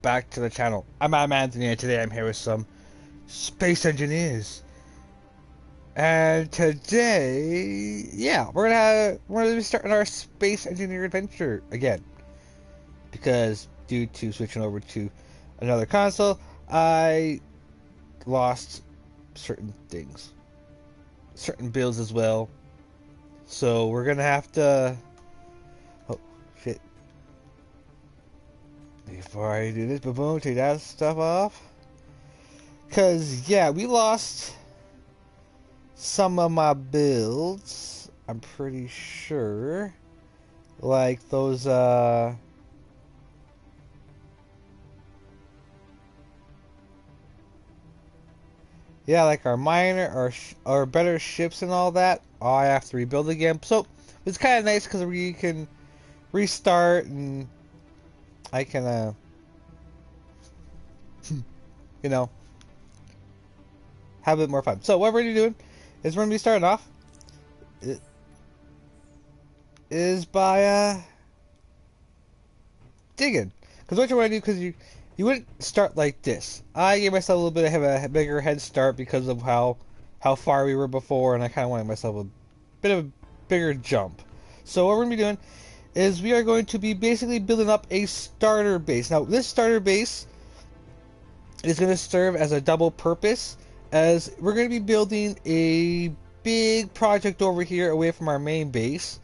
back to the channel. I'm AdamAnthony, and today I'm here with some space engineers. And today, yeah, we're gonna be starting our space engineer adventure again. Because due to switching over to another console, I lost certain things. Certain builds as well. So we're gonna have to... Oh, shit. Before I do this, boom, take that stuff off. Because, yeah, we lost some of my builds, I'm pretty sure. Like those, yeah, like our minor, our better ships and all that. Oh, I have to rebuild again. So, it's kind of nice because we can restart and I can, you know, have a bit more fun. So, what we're going to be doing is we're going to be starting off is by, digging. Because what you want to do, because you wouldn't start like this. I gave myself a little bit of a bigger head start because of how far we were before, and I kind of wanted myself a bit of a bigger jump. So what we're going to be doing is we are going to be basically building up a starter base. Now, this starter base is going to serve as a double purpose, as we're going to be building a big project over here away from our main base,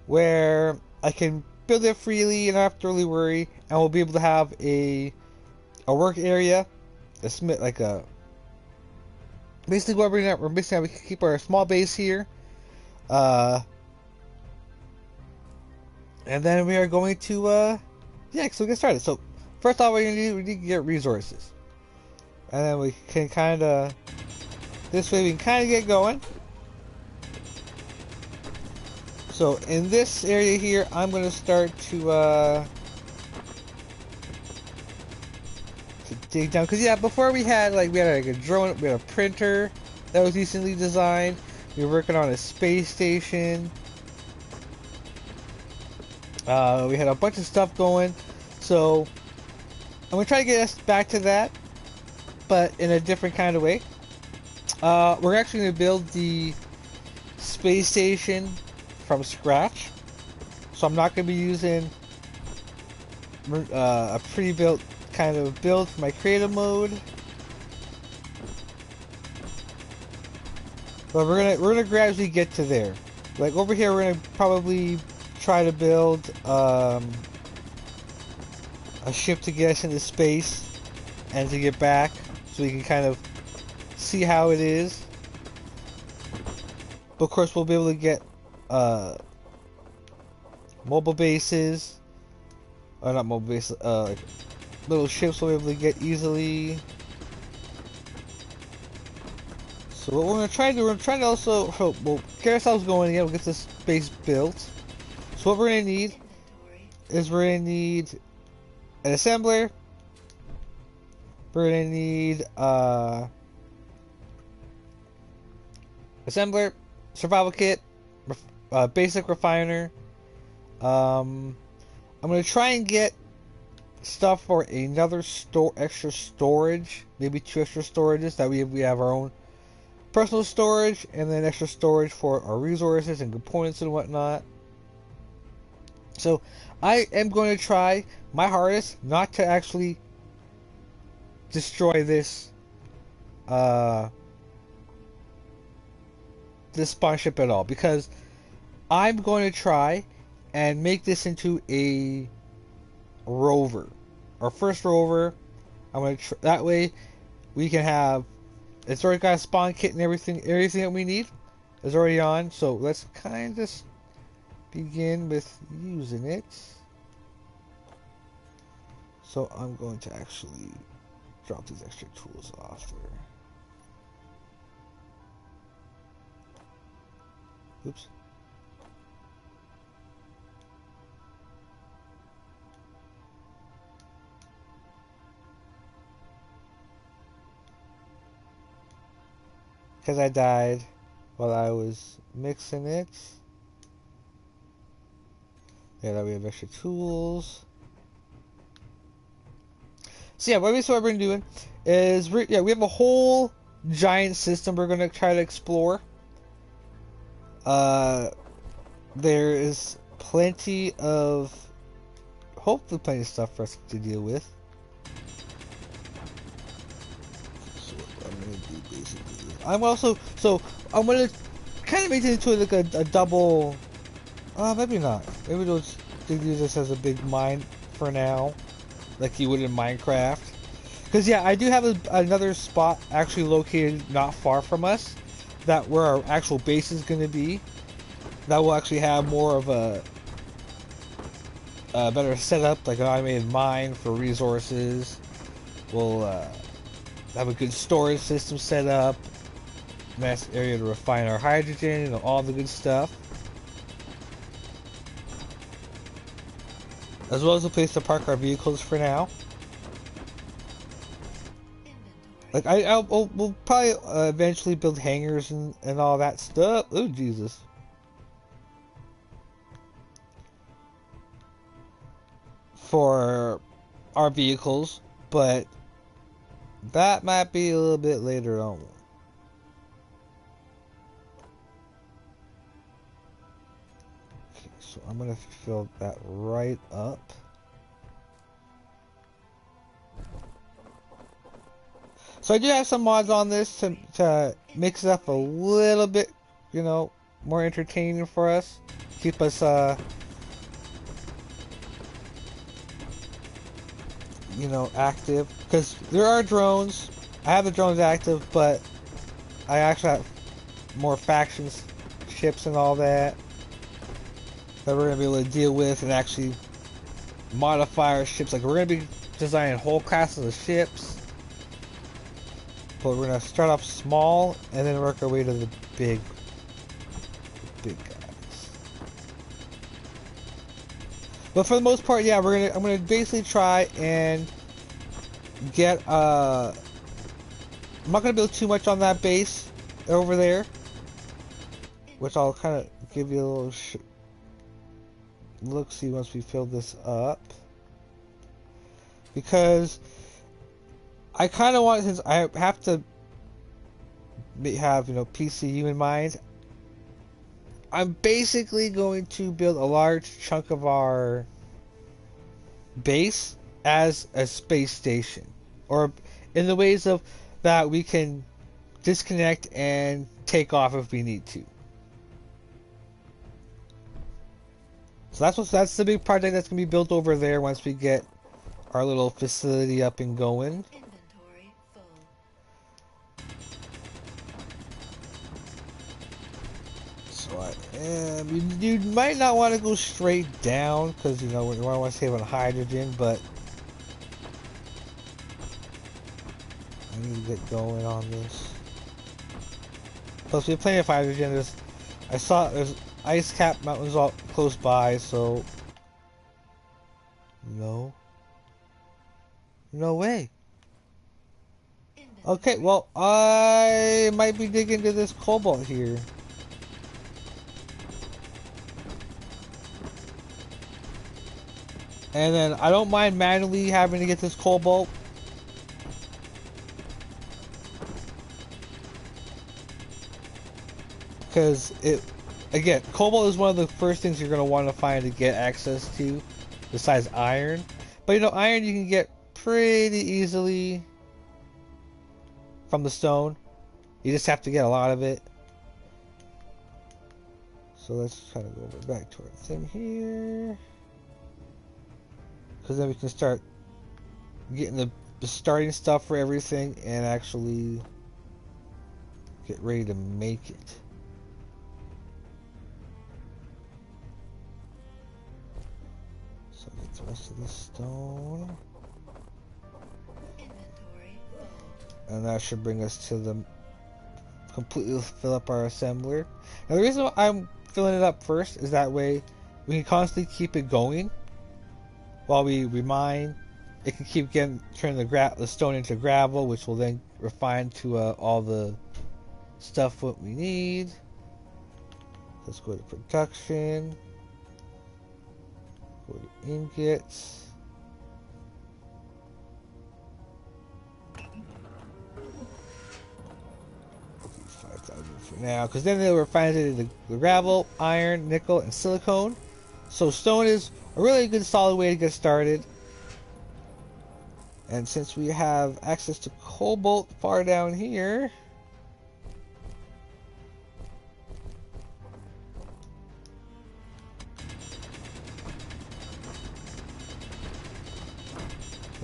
where I can build it freely and not have to really worry, and we'll be able to have a work area, like a basically what we're basically we can keep our small base here, and then we are going to yeah, so get started. So first off, we need to get resources, and then we can kind of this way we can kind of get going. So in this area here, I'm going to start to dig down, because yeah, before we had like a drone, we had a printer that was decently designed. We were working on a space station. We had a bunch of stuff going. So I'm going to try to get us back to that, but in a different kind of way. We're actually going to build the space station from scratch, so I'm not going to be using a pre-built kind of build for my creative mode. But we're gonna gradually get to there. Like over here, we're gonna probably try to build a ship to get us into space and to get back, so we can kind of see how it is. But of course, we'll be able to get mobile bases, or not mobile bases, like little ships we'll be able to get easily. So what we're going to try to do, we're going to try to also, we'll get ourselves going again, we'll get this base built. So what we're going to need is we're going to need an assembler, we're going to need assembler, survival kit, basic refiner. I'm going to try and get stuff for another extra storage, maybe 2 extra storages, that we have our own personal storage, and then extra storage for our resources and components and whatnot. So I am going to try my hardest not to actually destroy this this spawn ship at all, because I'm going to try and make this into a rover, our first rover. I'm gonna that way we can have, it's already got a spawn kit and everything that we need is already on. So let's kind of begin with using it. So I'm going to actually drop these extra tools off there. Oops. Because I died while I was mixing it. Yeah, that we have extra tools. So yeah, basically what we're doing is we have a whole giant system we're gonna try to explore. Uh, there is hopefully plenty of stuff for us to deal with. So what I'm gonna do basically, I'm gonna kind of make it into like a double. Maybe not. Maybe we'll just use this as a big mine for now, like you would in Minecraft. Because yeah, I do have another spot actually located not far from us, that where our actual base is going to be. That will actually have more of a better setup, like an automated mine for resources. We'll have a good storage system set up, nice area to refine our hydrogen and all the good stuff, as well as a place to park our vehicles for now. Like we'll probably eventually build hangars and all that stuff. Oh Jesus! For our vehicles, but that might be a little bit later on. Okay, so I'm gonna fill that right up. So I do have some mods on this to mix it up a little bit, you know, more entertaining for us. Keep us, you know, active. Because there are drones. I have the drones active, but I actually have more factions, ships and all that we're going to be able to deal with and actually modify our ships. Like, we're going to be designing whole classes of ships. But we're going to start off small and then work our way to the big guys. But for the most part, yeah, I'm gonna basically try and get I'm not gonna build too much on that base over there, which I'll kind of give you a little look see once we fill this up, because I kind of want, since I have to have, you know, PCU in mind, I'm basically going to build a large chunk of our base as a space station, or in the ways of that we can disconnect and take off if we need to. So that's the big project that's gonna be built over there once we get our little facility up and going. Inventory full. So you might not want to go straight down, because you know we want to save on hydrogen, but I need to get going on this. Plus we have plenty of hydrogen. I saw there's ice cap mountains all close by, so no way. Okay, well, I might be digging into this cobalt here. And then I don't mind manually having to get this cobalt. Because again, cobalt is one of the first things you're going to want to find to get access to, besides iron. But you know, iron you can get pretty easily from the stone. You just have to get a lot of it. So let's kind of go over back to our thing here, because then we can start getting the starting stuff for everything and actually get ready to make it. So get the rest of the stone. And that should bring us to the completely fill up our assembler. Now the reason why I'm filling it up first is that way we can constantly keep it going while we mine. It can keep turning the stone into gravel, which will then refine to all the stuff what we need. Let's go to production. Go to ingots. now, because then they were refined it into gravel, iron, nickel, and silicone. So stone is a really good solid way to get started. And since we have access to cobalt far down here,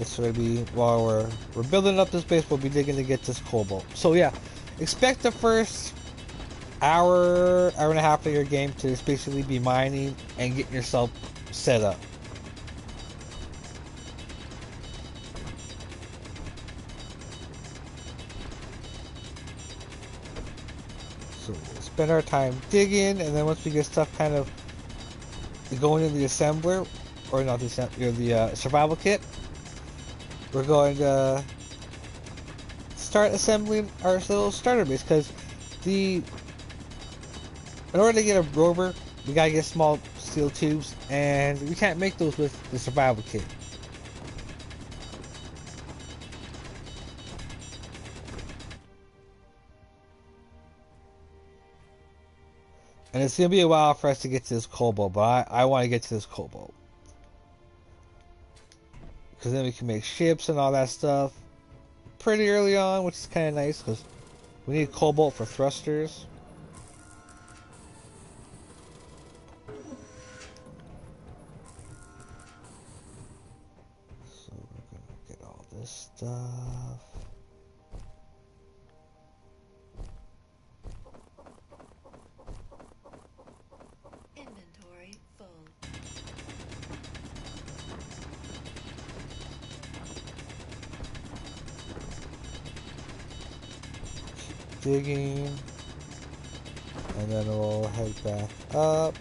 it's going to be, while we're building up this base, we'll be digging to get this cobalt. So yeah, expect the first hour and a half of your game to just basically be mining and getting yourself set up. So we'll spend our time digging, and then once we get stuff kind of going in the assembler, or not the assembler, the survival kit, we're going to start assembling our little starter base, because in order to get a rover, we gotta get small steel tubes, and we can't make those with the survival kit. And it's gonna be a while for us to get to this cobalt, but I want to get to this cobalt, because then we can make ships and all that stuff pretty early on, which is kind of nice, because we need cobalt for thrusters. So we're gonna get all this stuff. Inventory full. Digging, and then we'll head back up.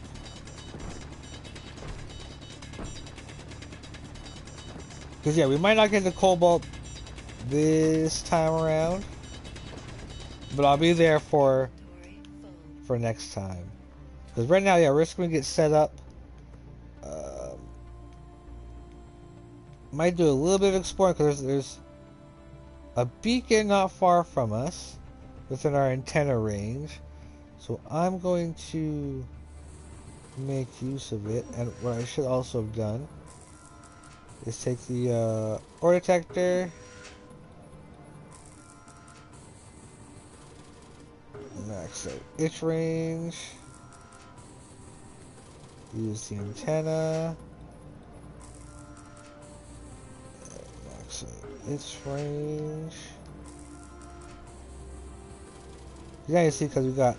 Because yeah, we might not get the cobalt this time around, but I'll be there for next time. Because right now, yeah, we're just gonna get set up. Might do a little bit of exploring, because there's a beacon not far from us within our antenna range. So I'm going to make use of it. And what I should also have done is take the ore detector, max out its range, use the antenna, max out its range. You guys see, because we got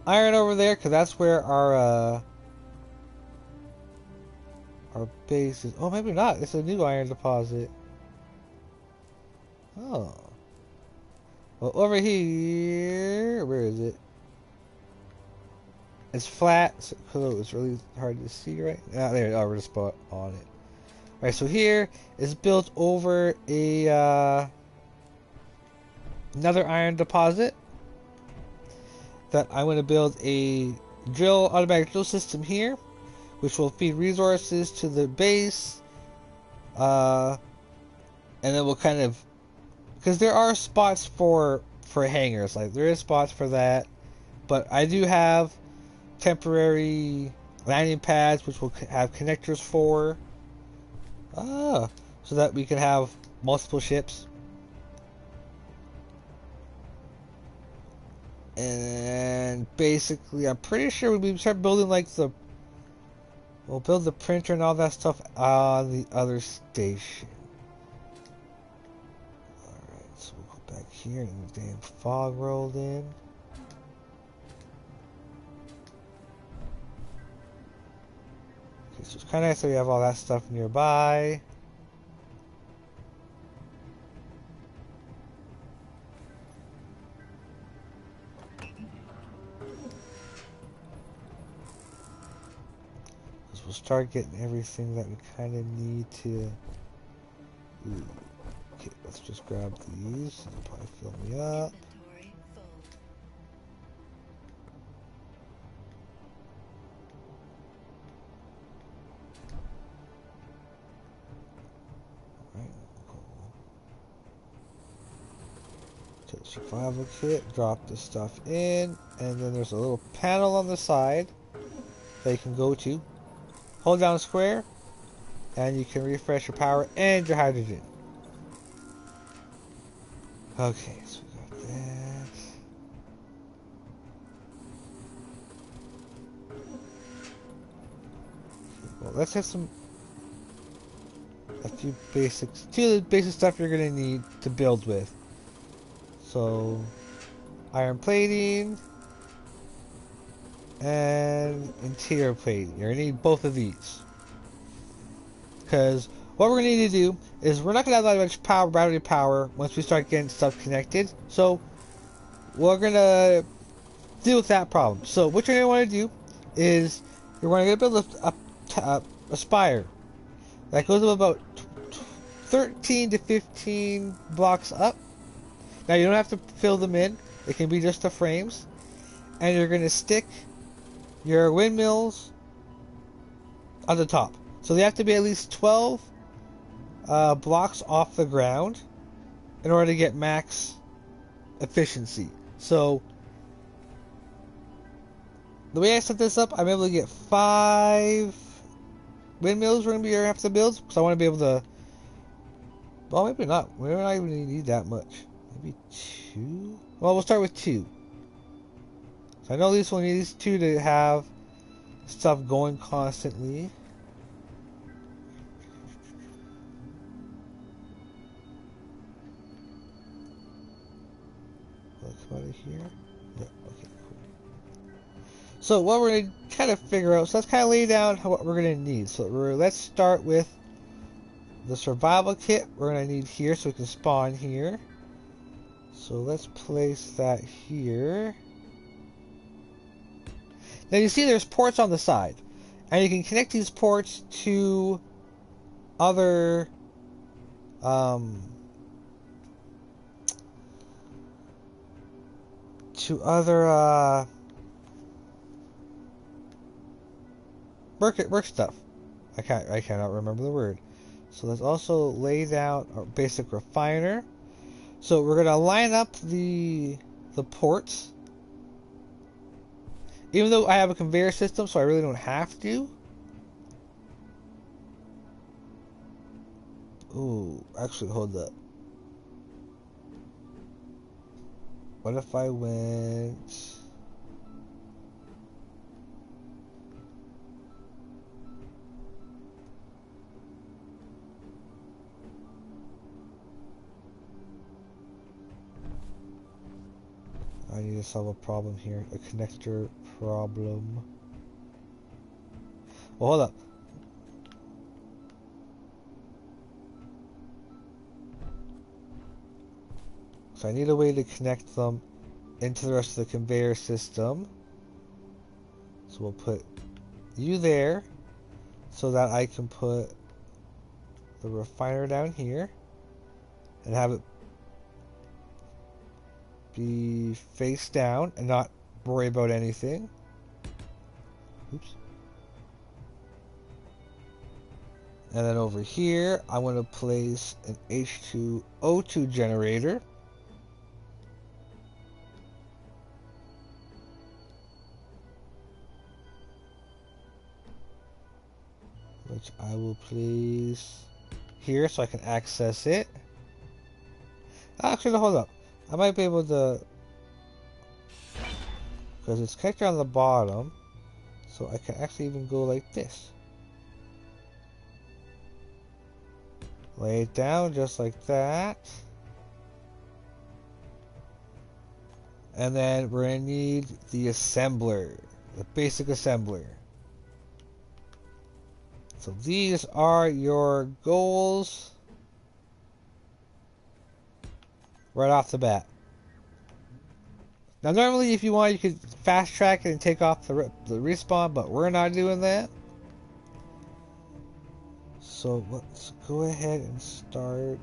iron over there, because that's where our base is. Oh, maybe not. It's a new iron deposit. Oh. Well, over here, where is it? It's flat, so it's really hard to see right now. There, we're just spot on it. Alright, so here is built over a another iron deposit that I'm going to build a automatic drill system here, which will feed resources to the base, and then we'll kind of, because there are spots for hangars, like there is spots for that, but I do have temporary landing pads which will have connectors for, so that we can have multiple ships. And basically, I'm pretty sure we start building like we'll build the printer and all that stuff on the other station. Alright, so we'll go back here, and the damn fog rolled in. Okay, so it's kind of nice that we have all that stuff nearby. We'll start getting everything that we kind of need to. Ooh. Okay, let's just grab these. It'll probably fill me up. Inventory full. Right, cool. to the survival kit, drop this stuff in, and then there's a little panel on the side that you can go to. Hold down square, and you can refresh your power and your hydrogen. Okay, so we got that. Well, let's have a few basics, two basic stuff you're gonna need to build with. So, iron plating and interior plating. You're gonna need both of these. Because what we're gonna need to do is we're not gonna have that much power, battery power, once we start getting stuff connected. So, we're gonna deal with that problem. So, what you're gonna want to do is you're going to build a spire that goes up about 13 to 15 blocks up. Now you don't have to fill them in. It can be just the frames. And you're going to stick your windmills on the top. So they have to be at least 12 blocks off the ground in order to get max efficiency. So the way I set this up, I'm able to get 5 windmills we're going to have to build. Because I want to be able to... Well, maybe not. We don't even need that much. Maybe 2? Well, we'll start with 2. So I know at least we'll need these 2 to have stuff going constantly. Will it come out of here? Yeah, okay, cool. So what we're going to kind of figure out, so let's kind of lay down what we're going to need. So let's start with the survival kit we're going to need here so we can spawn here. So let's place that here. Now you see there's ports on the side. And you can connect these ports to other work stuff. I cannot remember the word. So let's also lay down our basic refiner. So we're gonna line up the ports. Even though I have a conveyor system, so I really don't have to. Ooh, actually, hold up. What if I went... I need to solve a problem here. A connector problem. Well, hold up. So I need a way to connect them into the rest of the conveyor system. So we'll put you there so that I can put the refiner down here and have it be face down and not worry about anything. Oops. And then over here, I'm going to place an H2O2 generator. Which I will place here so I can access it. Actually, hold up. I might be able to... Because it's connected on the bottom. So I can actually even go like this. Lay it down just like that. And then we're going to need the assembler. The basic assembler. So these are your goals right off the bat. Now normally if you want you could fast track it and take off the respawn, but we're not doing that. So let's go ahead and start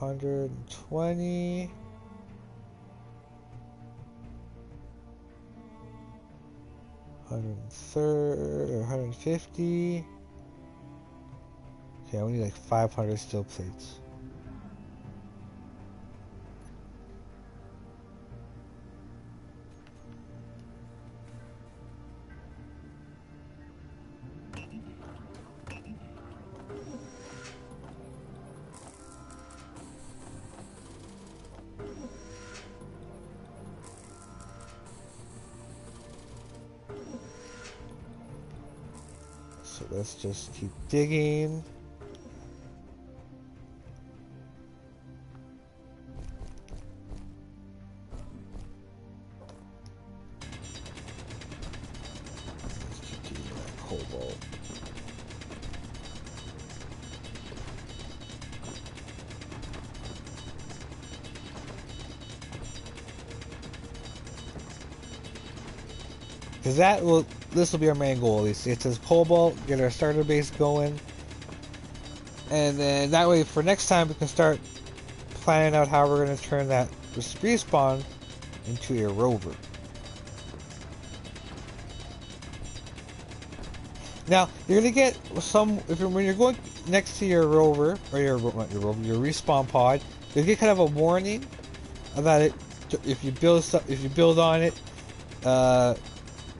120. 130 or 150. Okay, I need like 500 steel plates. So let's just keep digging. Let's keep digging that cobalt. Because this will be our main goal at least. It says cobalt, get our starter base going. And then that way for next time we can start planning out how we're going to turn that respawn into a rover. Now, you're going to get some, when you're going next to your rover, or your respawn pod, you'll get kind of a warning about it. If you build on it,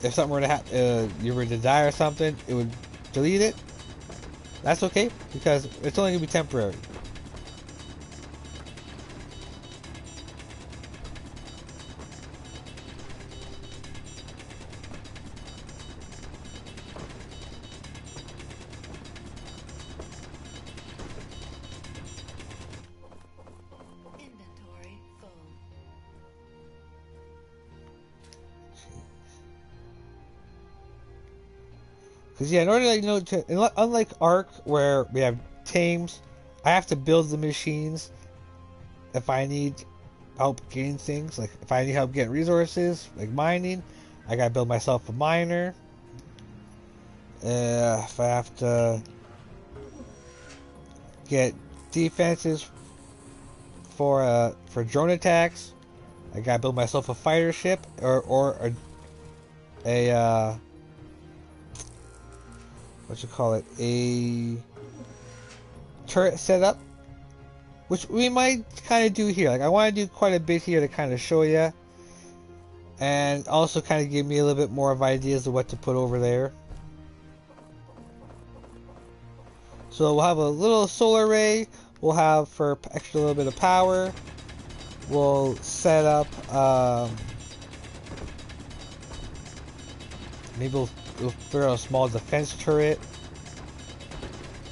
if something were to happen, you were to die or something, it would delete it. That's okay, because it's only going to be temporary. Inventory full. Because yeah, in order unlike Ark where we have tames, I have to build the machines if I need help getting things. Like if I need help getting resources, like mining, I gotta build myself a miner. If I have to get defenses for drone attacks, I gotta build myself a fighter ship or a what you call it, a turret setup, which we might kind of do here. Like I want to do quite a bit here to kind of show you, and also kind of give me a little bit more of ideas of what to put over there. So we'll have a little solar array. We'll have for extra little bit of power. We'll set up. Maybe we'll throw a small defense turret,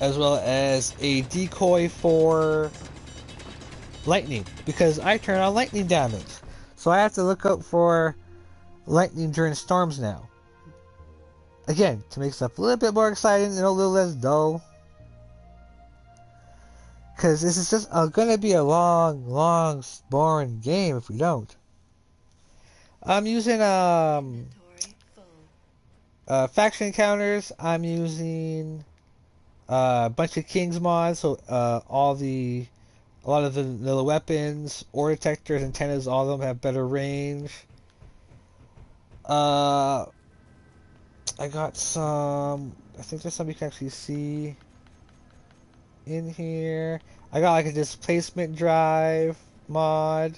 as well as a decoy for lightning, because I turn on lightning damage, so I have to look out for lightning during storms now. Again, to make stuff a little bit more exciting and a little less dull, because this is just gonna be a long, boring game if we don't. I'm using faction encounters. I'm using a bunch of King's mods, so a lot of the vanilla weapons, ore detectors, antennas, all of them have better range. I got some. I think there's some you can actually see in here. I got like a displacement drive mod.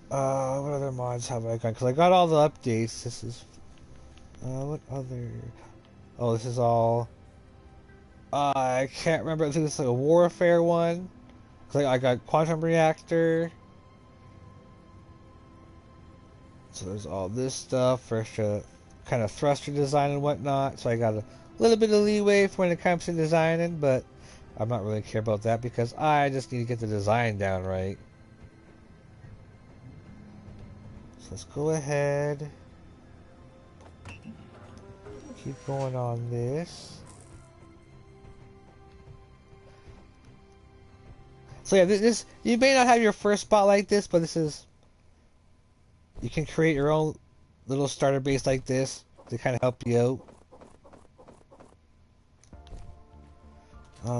What other mods have I got? Because I got all the updates. This is what other? Oh, this is all. I can't remember. I think it's like a warfare one. Cause I got quantum reactor. So there's all this stuff for extra kind of thruster design and whatnot. So I got a little bit of leeway for when it comes to designing, but I'm not really care about that because I just need to get the design down right. So let's go ahead. Keep going on this. So yeah, this you may not have your first spot like this, but this is, you can create your own little starter base like this to kind of help you out.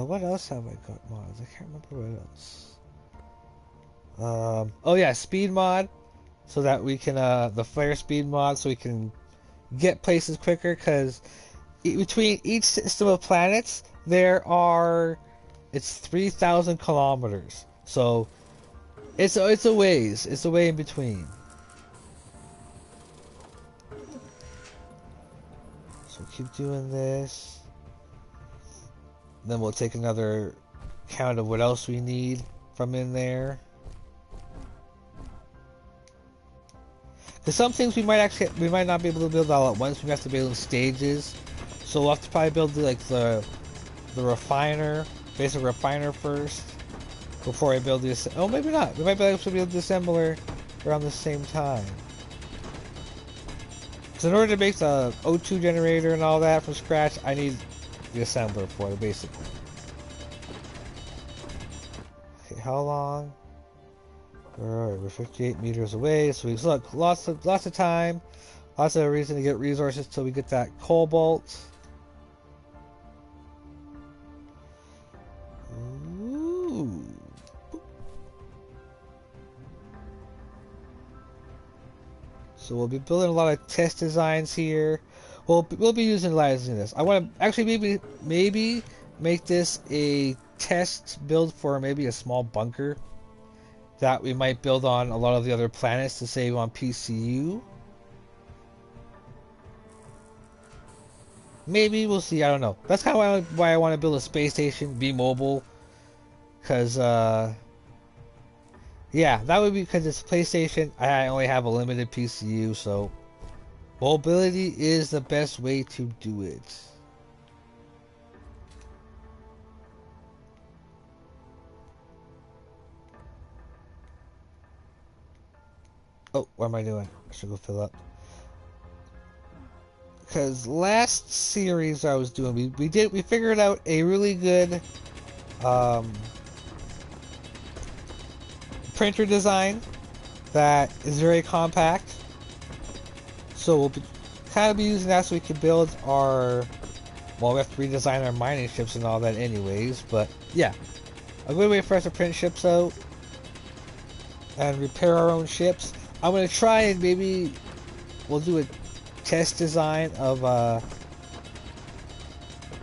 What else have I got mods? I can't remember what else. Oh yeah, speed mod, so that we can the flare speed mod, so we can get places quicker. Because between each system of planets, It's 3,000 kilometers. So it's a ways. It's a way in between. So keep doing this. Then we'll take another count of what else we need from in there. Because some things we might not be able to build all at once. We have to build in stages. So we'll have to probably build like the refiner, basic refiner first, before I build this. Oh, maybe not. We might be able to build the assembler around the same time. So in order to make the O2 generator and all that from scratch, I need the assembler for it, basically. Okay, how long? Alright, we're 58 meters away, so we look lots of time, lots of reason to get resources till we get that cobalt. Ooh. So we'll be building a lot of test designs here. We'll be utilizing this. I want to actually maybe make this a test build for maybe a small bunker that we might build on a lot of the other planets to save on PCU. Maybe we'll see. I don't know. That's kind of why I want to build a space station, be mobile, because yeah, that would be because it's PlayStation. I only have a limited PCU, so mobility is the best way to do it. Oh, what am I doing? I should go fill up. Because last series I was doing, we figured out a really good printer design that is very compact. So we'll kind of be using that so we can build our, well, we have to redesign our mining ships and all that anyways, but yeah, a good way for us to print ships out and repair our own ships. I'm going to try and maybe we'll do a test design of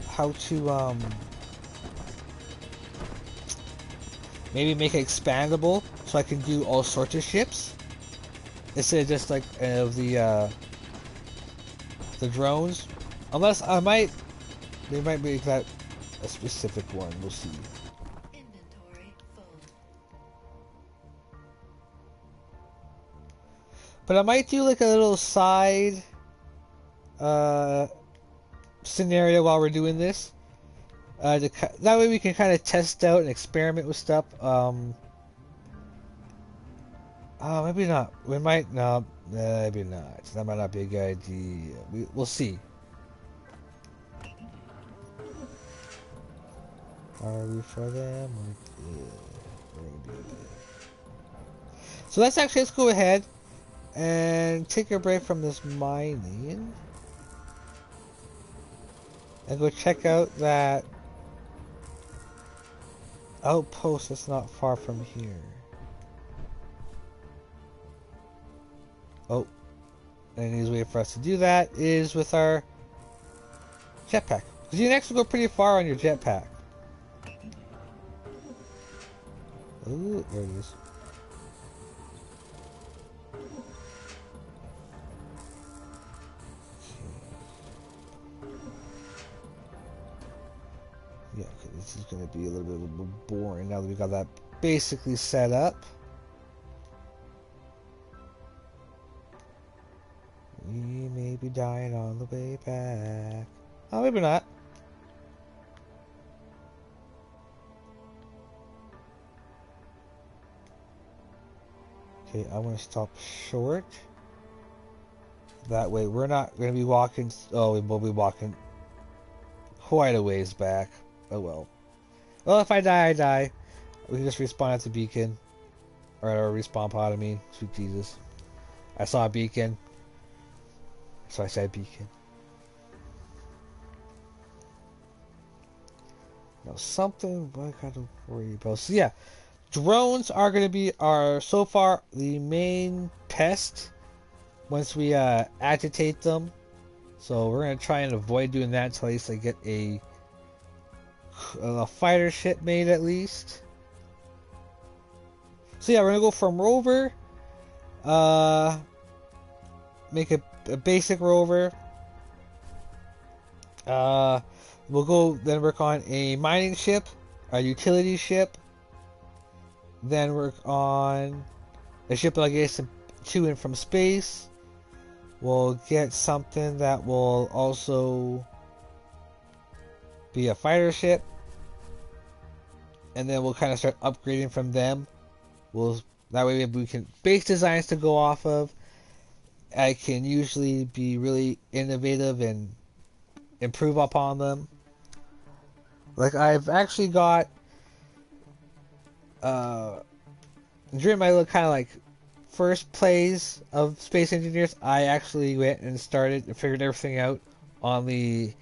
how to maybe make it expandable so I can do all sorts of ships instead of just like of the drones. Unless they might make that a specific one. We'll see. Inventory full. But I might do like a little side scenario while we're doing this. That way we can kind of test out and experiment with stuff. Maybe not. We might not. Maybe not. That might not be a good idea. We'll see. Are we for them? We're gonna be good. So let's go ahead and take a break from this mining and go check out that outpost that's not far from here. Oh, and the easiest way for us to do that is with our jetpack. Because you can actually go pretty far on your jetpack. Ooh, there it is. Yeah, okay, this is going to be a little bit boring now that we got that basically set up. We may be dying on the way back. Oh, maybe not. Okay, I'm going to stop short. That way we're not going to be walking... Oh, we will be walking quite a ways back. Oh well. Well, if I die, I die. We can just respawn at the beacon. Or respawn pod, I mean. Sweet Jesus. I saw a beacon. So I said beacon. Now something I gotta worry about. So yeah. Drones are going to be so far the main pest once we agitate them. So we're going to try and avoid doing that until at least I get a a fighter ship made at least. So yeah, we're gonna go from rover. Make a basic rover. We'll go then work on a mining ship, a utility ship. Then work on a ship that gets to and from space. We'll get something that will also be a fighter ship, and then we'll kind of start upgrading from them. That way we can base designs to go off of. I can usually be really innovative and improve upon them. Like I've actually got during my little kind of like first plays of Space Engineers, I actually went and started and figured everything out on the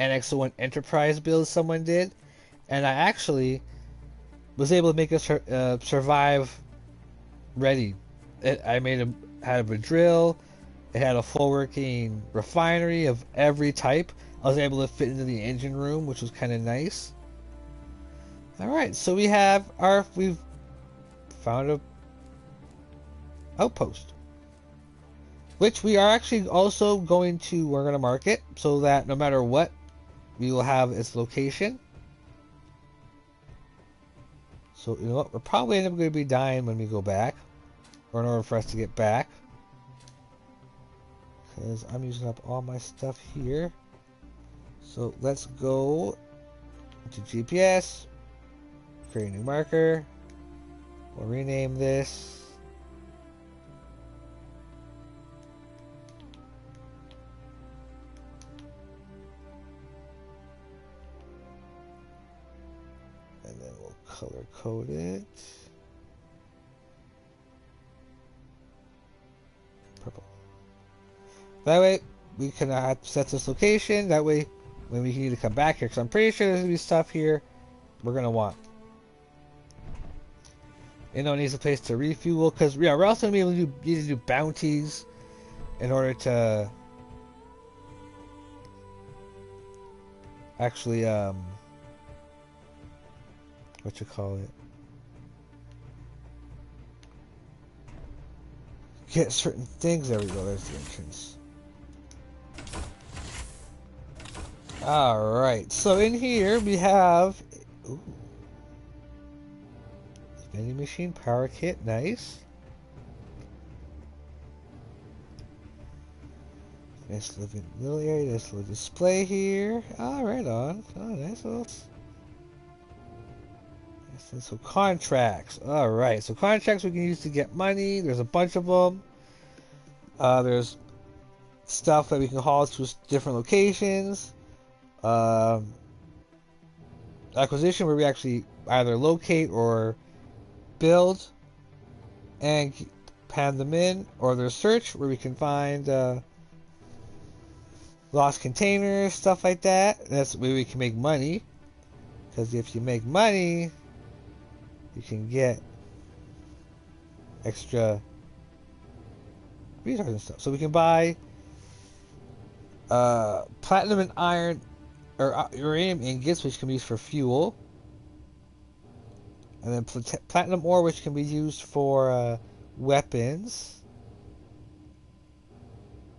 NX-01 Enterprise build someone did, and I actually was able to make it survive ready. I had a drill. It had a full working refinery of every type. I was able to fit into the engine room, which was kind of nice. All right, so we've found a outpost, which we are actually also we're going to mark it so that no matter what, we will have its location. So you know what, we're probably going to be dying when we go back, or in order for us to get back, because I'm using up all my stuff here. So let's go to GPS, create a new marker. We'll rename this. And then we'll color code it. Purple. That way we can set this location. That way when we need to come back here, because I'm pretty sure there's going to be stuff here we're going to want. You know, it needs a place to refuel, because yeah, we're also going to be able to need to do bounties in order to actually what you call it, get certain things. There we go, there's the entrance. Alright, so in here we have vending machine, power kit, nice. Nice little area, nice little display here. Right on. Oh, nice little. So contracts. Alright, so contracts we can use to get money. There's a bunch of them. There's stuff that we can haul to different locations. Acquisition, where we actually either locate or build and pan them in, or there's search, where we can find lost containers, stuff like that. That's where we can make money, because if you make money, you can get extra resources and stuff. So we can buy platinum and iron or uranium ingots, which can be used for fuel, and then platinum ore, which can be used for weapons.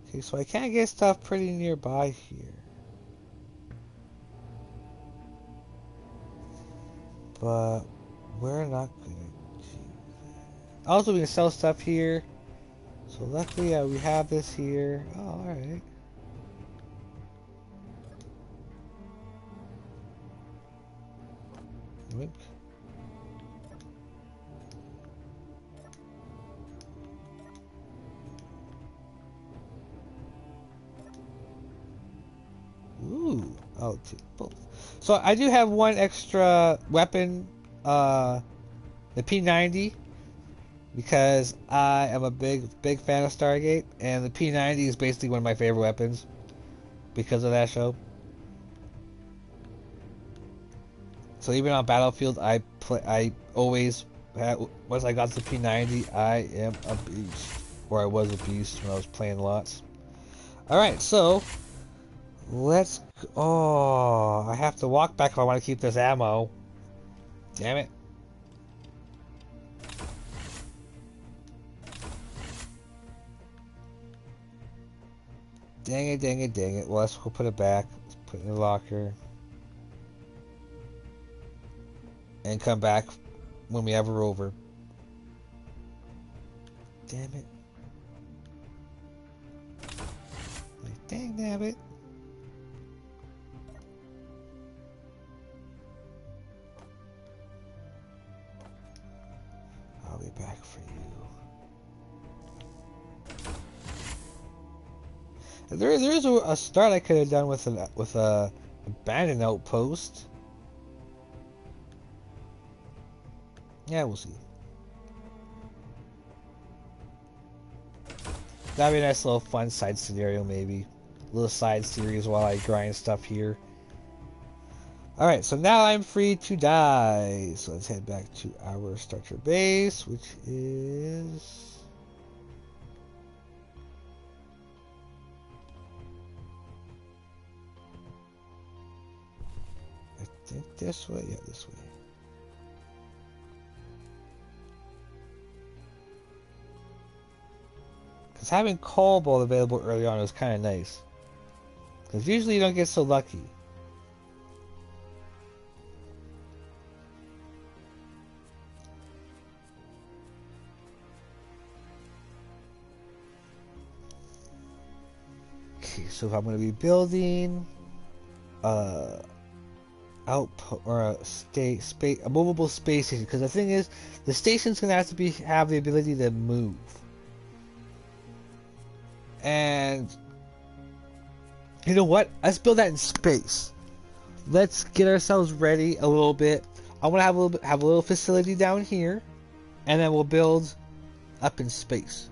Okay, so I can get stuff pretty nearby here, but we're not gonna do that. Also, we can sell stuff here. So luckily, we have this here. Oh, all right. Wink. Ooh, I'll take both. So I do have one extra weapon, the P90, because I am a big fan of Stargate, and the P90 is basically one of my favorite weapons because of that show. So even on Battlefield, I always once I got the P90, I am a beast, or I was a beast when I was playing lots. All right, so Let's... Oh, I have to walk back if I want to keep this ammo. Damn it. Dang it, dang it, dang it. Well, let's go put it back. Let's put it in the locker. And come back when we have her over. Damn it. Like, dang damn it. I'll be back for you. There is a start I could have done with a abandoned outpost. Yeah, we'll see. That'd be a nice little fun side scenario, maybe. A little side series while I grind stuff here. Alright, so now I'm free to die. So let's head back to our structure base, which is... I think this way? Yeah, this way. Because having Cobalt available early on was kind of nice. Because usually you don't get so lucky. Okay, so if I'm going to be building output or a movable space station, because the thing is, the station's going to have the ability to move. And you know what? Let's build that in space. Let's get ourselves ready a little bit. I want to have a little facility down here, and then we'll build up in space.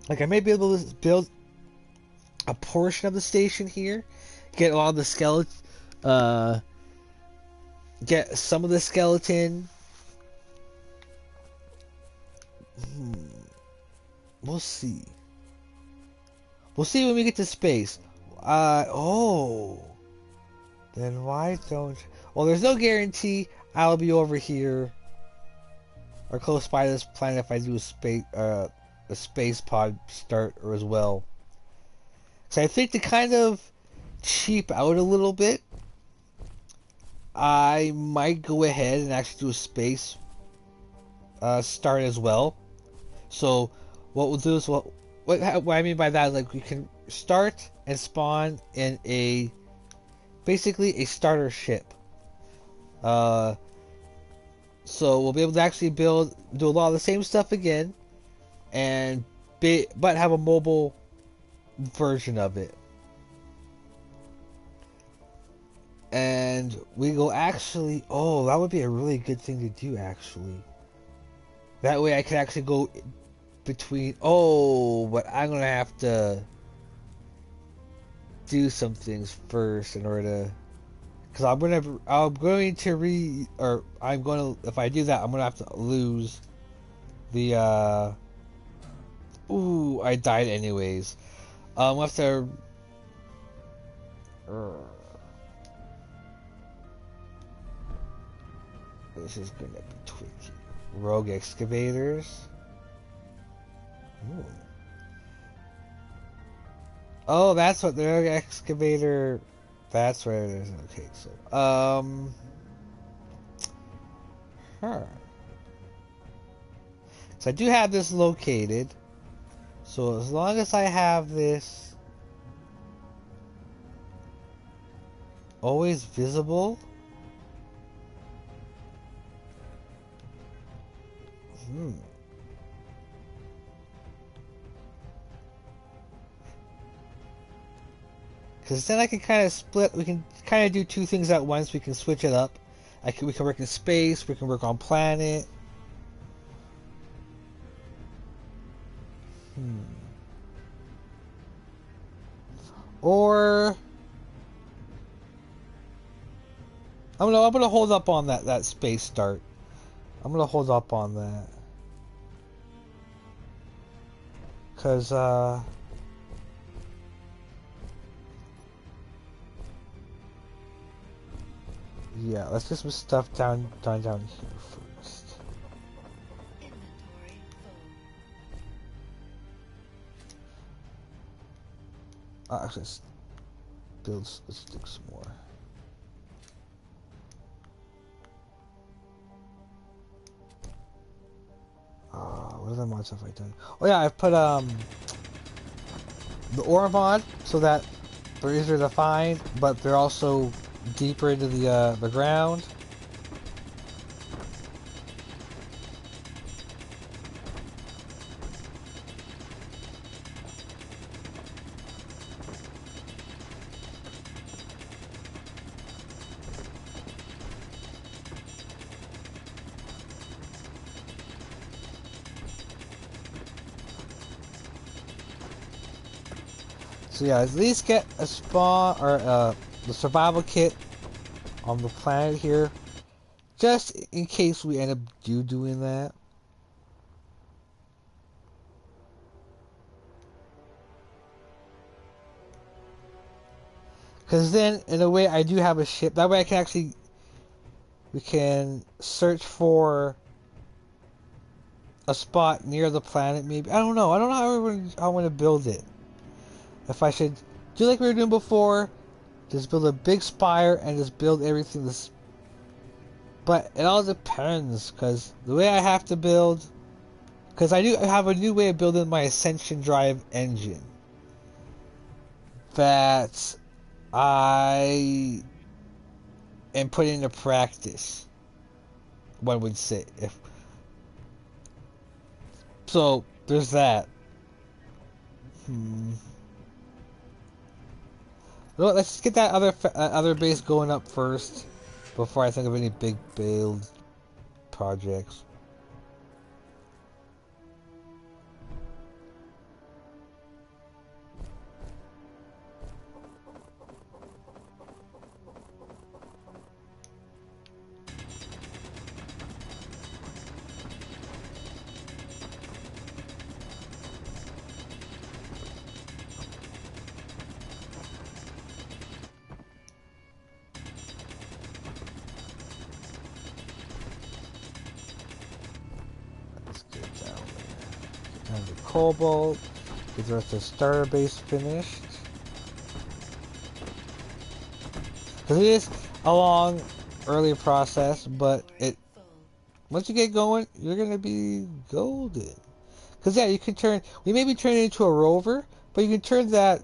Like I may be able to build a portion of the station here, get a lot of the skeleton, get some of the skeleton. We'll see. We'll see when we get to space. Oh. Then why don't... Well, there's no guarantee I'll be over here or close by this planet if I do a space pod start or as well. So I think to kind of cheap out a little bit, I might go ahead and actually do a space start as well. So what we'll do is what I mean by that is like we can start and spawn in basically a starter ship. So we'll be able to actually do a lot of the same stuff again, but have a mobile version of it. And we go actually, oh, that would be a really good thing to do actually. That way I can actually go between, but I'm gonna have to do some things first in order to, because if I do that, I'm gonna have to lose the, I died anyways. We'll have to, this is gonna be tricky. Rogue excavators. Ooh. Oh, that's what the rogue excavator. That's where it is. Okay, so So I do have this located. So as long as I have this always visible. Because then I can kind of split. We can kind of do two things at once. We can switch it up. We can work in space. We can work on planet. Or I'm gonna hold up on that space start. I'm gonna hold up on that. Cause yeah, let's get some stuff down here first. Inventory full. Actually, let's do some more. What other mods have I done? Oh yeah, I've put the ore mod so that they're easier to find, but they're also deeper into the ground. So yeah, at least get a spawn or the survival kit on the planet here, just in case we end up doing that. Because then, in a way, I do have a ship. That way, we can search for a spot near the planet. Maybe I don't know. I don't know how I want to build it. If I should do like we were doing before, just build a big spire and just build everything this. But it all depends, because the way I have to build, because I do have a new way of building my Ascension Drive engine that I am putting into practice. One would say, if so, there's that. Well, let's get that other base going up first before I think of any big build projects. And the cobalt, get the rest of the starter base finished. Because it is a long, early process, but once you get going, you're gonna be golden. Because yeah, you can we may be turning it into a rover, but you can turn that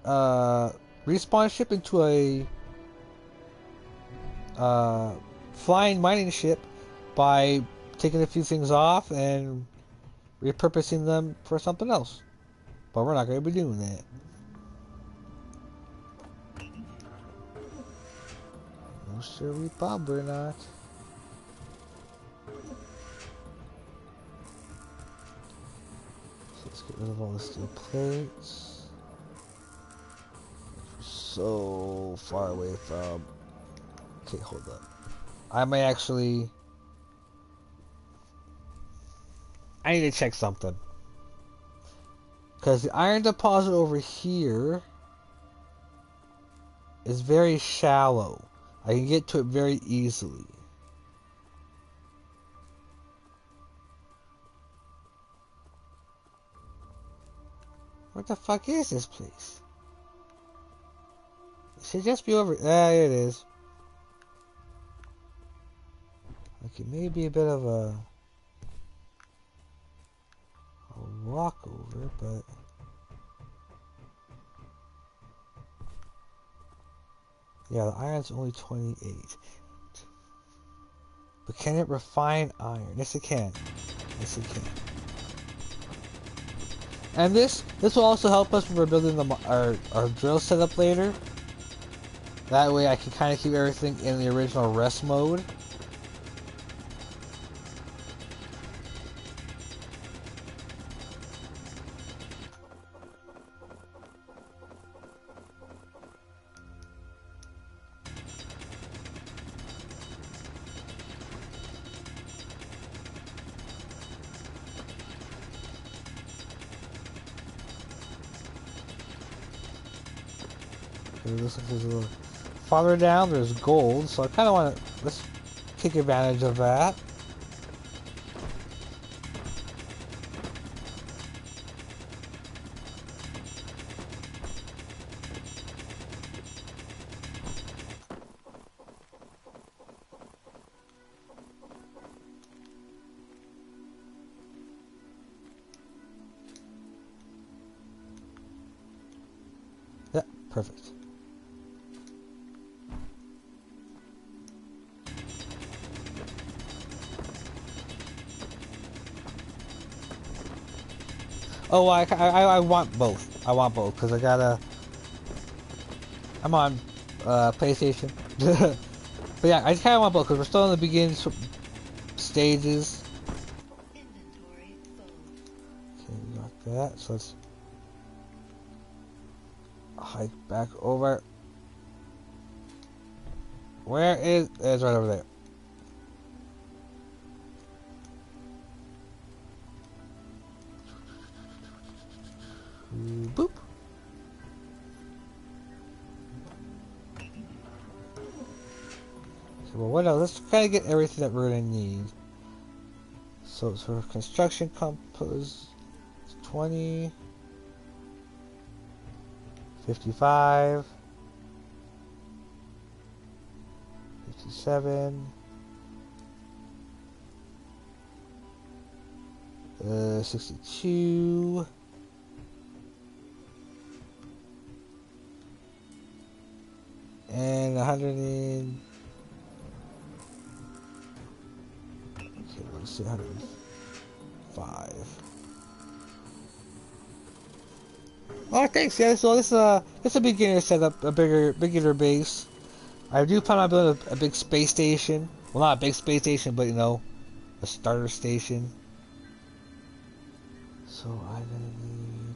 respawn ship into a flying mining ship by taking a few things off and repurposing them for something else. But we're not going to be doing that. No sure we probably not. So let's get rid of all the steel plates. We're so far away from... Okay, hold up. I may actually... I need to check something. Because the iron deposit over here is very shallow. I can get to it very easily. What the fuck is this place? It should just be over... There it is. Okay, maybe a bit of a walkover, but... Yeah, the iron's only 28. But can it refine iron? Yes, it can. Yes, it can. And this will also help us when we're building our drill setup later. That way I can kind of keep everything in the original rest mode. Okay, this looks like there's a little farther down. There's gold, so I kind of want to let's take advantage of that. Yeah, perfect. Oh, I want both. I want both because I gotta. I'm on PlayStation. But yeah, I kind of want both because we're still in the beginning stages. Inventory full. Okay, we got that. So let's hike back over. Where is? It's right over there. Boop. Okay, well, what else? Let's kind of get everything that we're gonna need. So, sort of construction compose 20, 55, 57, 62. And 100 and... Okay, let's see, 105. Oh, thanks, yeah, so this is a beginner setup, a beginner base. I do plan on building a big space station. Well, not a big space station, but, you know, a starter station. So I'm gonna need...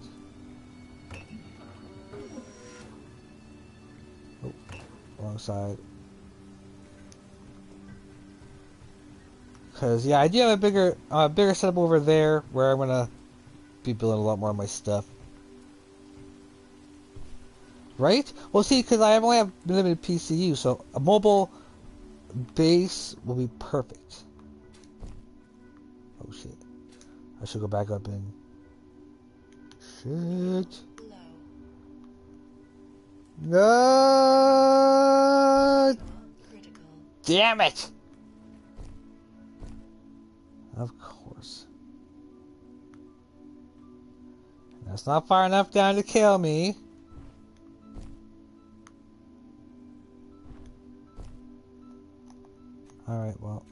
Oh, wrong side. Cause yeah, I do have a bigger setup over there where I'm gonna be building a lot more of my stuff. Right? Well, see, because I only have limited PCU, so a mobile base will be perfect. Oh shit! I should go back up and shit. Low. No! Critical. Damn it! Of course. That's not far enough down to kill me. Alright, well,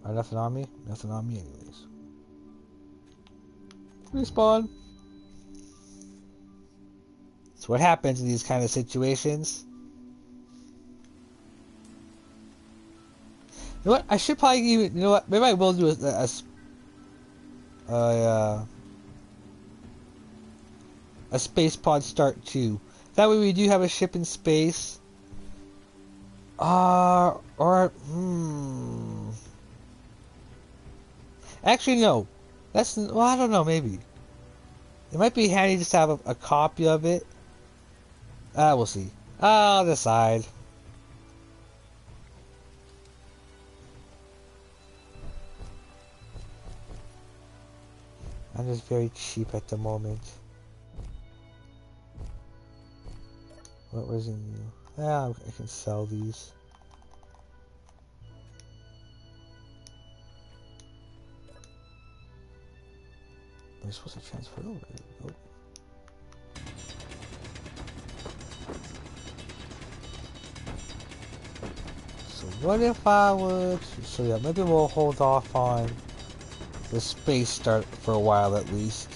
nothing on me? Nothing on me anyways. Respawn. That's what happens in these kind of situations. You know what? I should probably even, you know what? Maybe I will do a space pod start too. That way we do have a ship in space. Actually, no. Well, I don't know, maybe. It might be handy just to have a copy of it. We'll see. I'll decide. I'm just very cheap at the moment. What was in you? Yeah, I can sell these. Am I supposed to transfer over? Nope. So what if I would... So yeah, maybe we'll hold off on the space start for a while at least.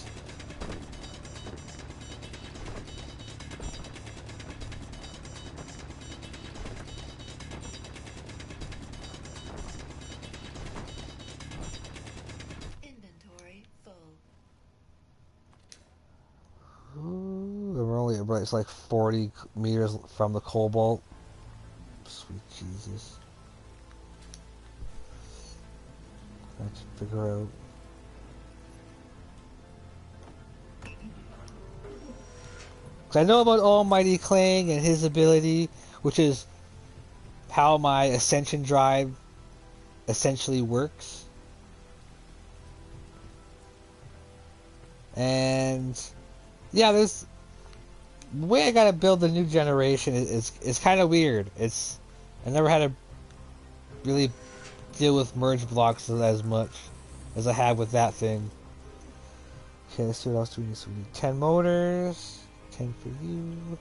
Inventory full. Ooh, we're only it's like 40 meters from the cobalt. Sweet Jesus. I have to figure out. Because I know about Almighty Clang and his ability, which is how my Ascension Drive essentially works. And yeah, there's the way I gotta build the new generation is kind of weird. I never had to really deal with merge blocks as much as I have with that thing. Okay, let's see what else do we need. So we need 10 motors, 10 for you,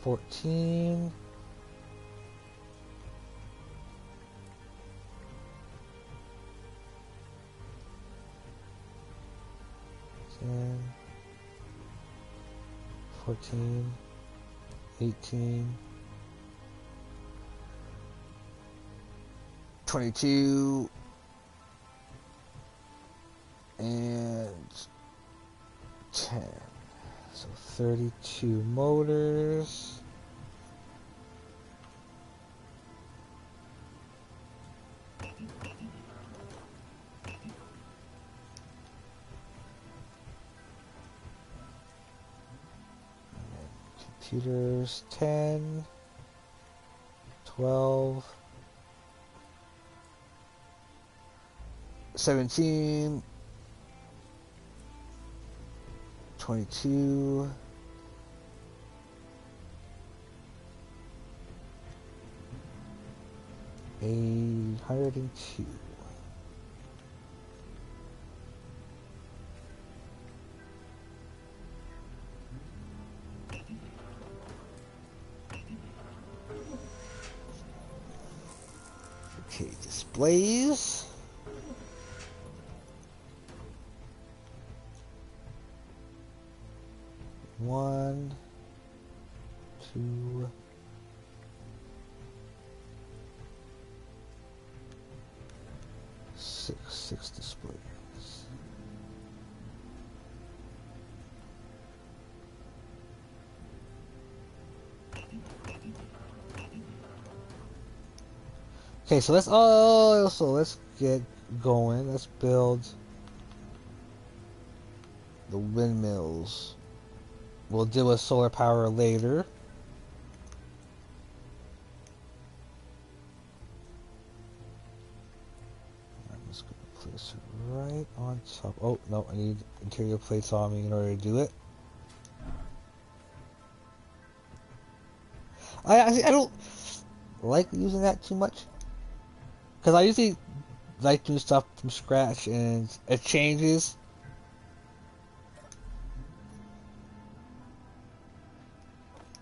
14. And 14, 18, 22, and 10. So 32 motors. Computers 10, 12, 17, 22, 802. Okay, displays. One, two, six displays. Okay, so let's get going. Let's build the windmills. We'll deal with solar power later. I'm just gonna place it right on top. Oh no, I need interior plates on me in order to do it. I don't like using that too much. Because I usually like doing stuff from scratch and it changes.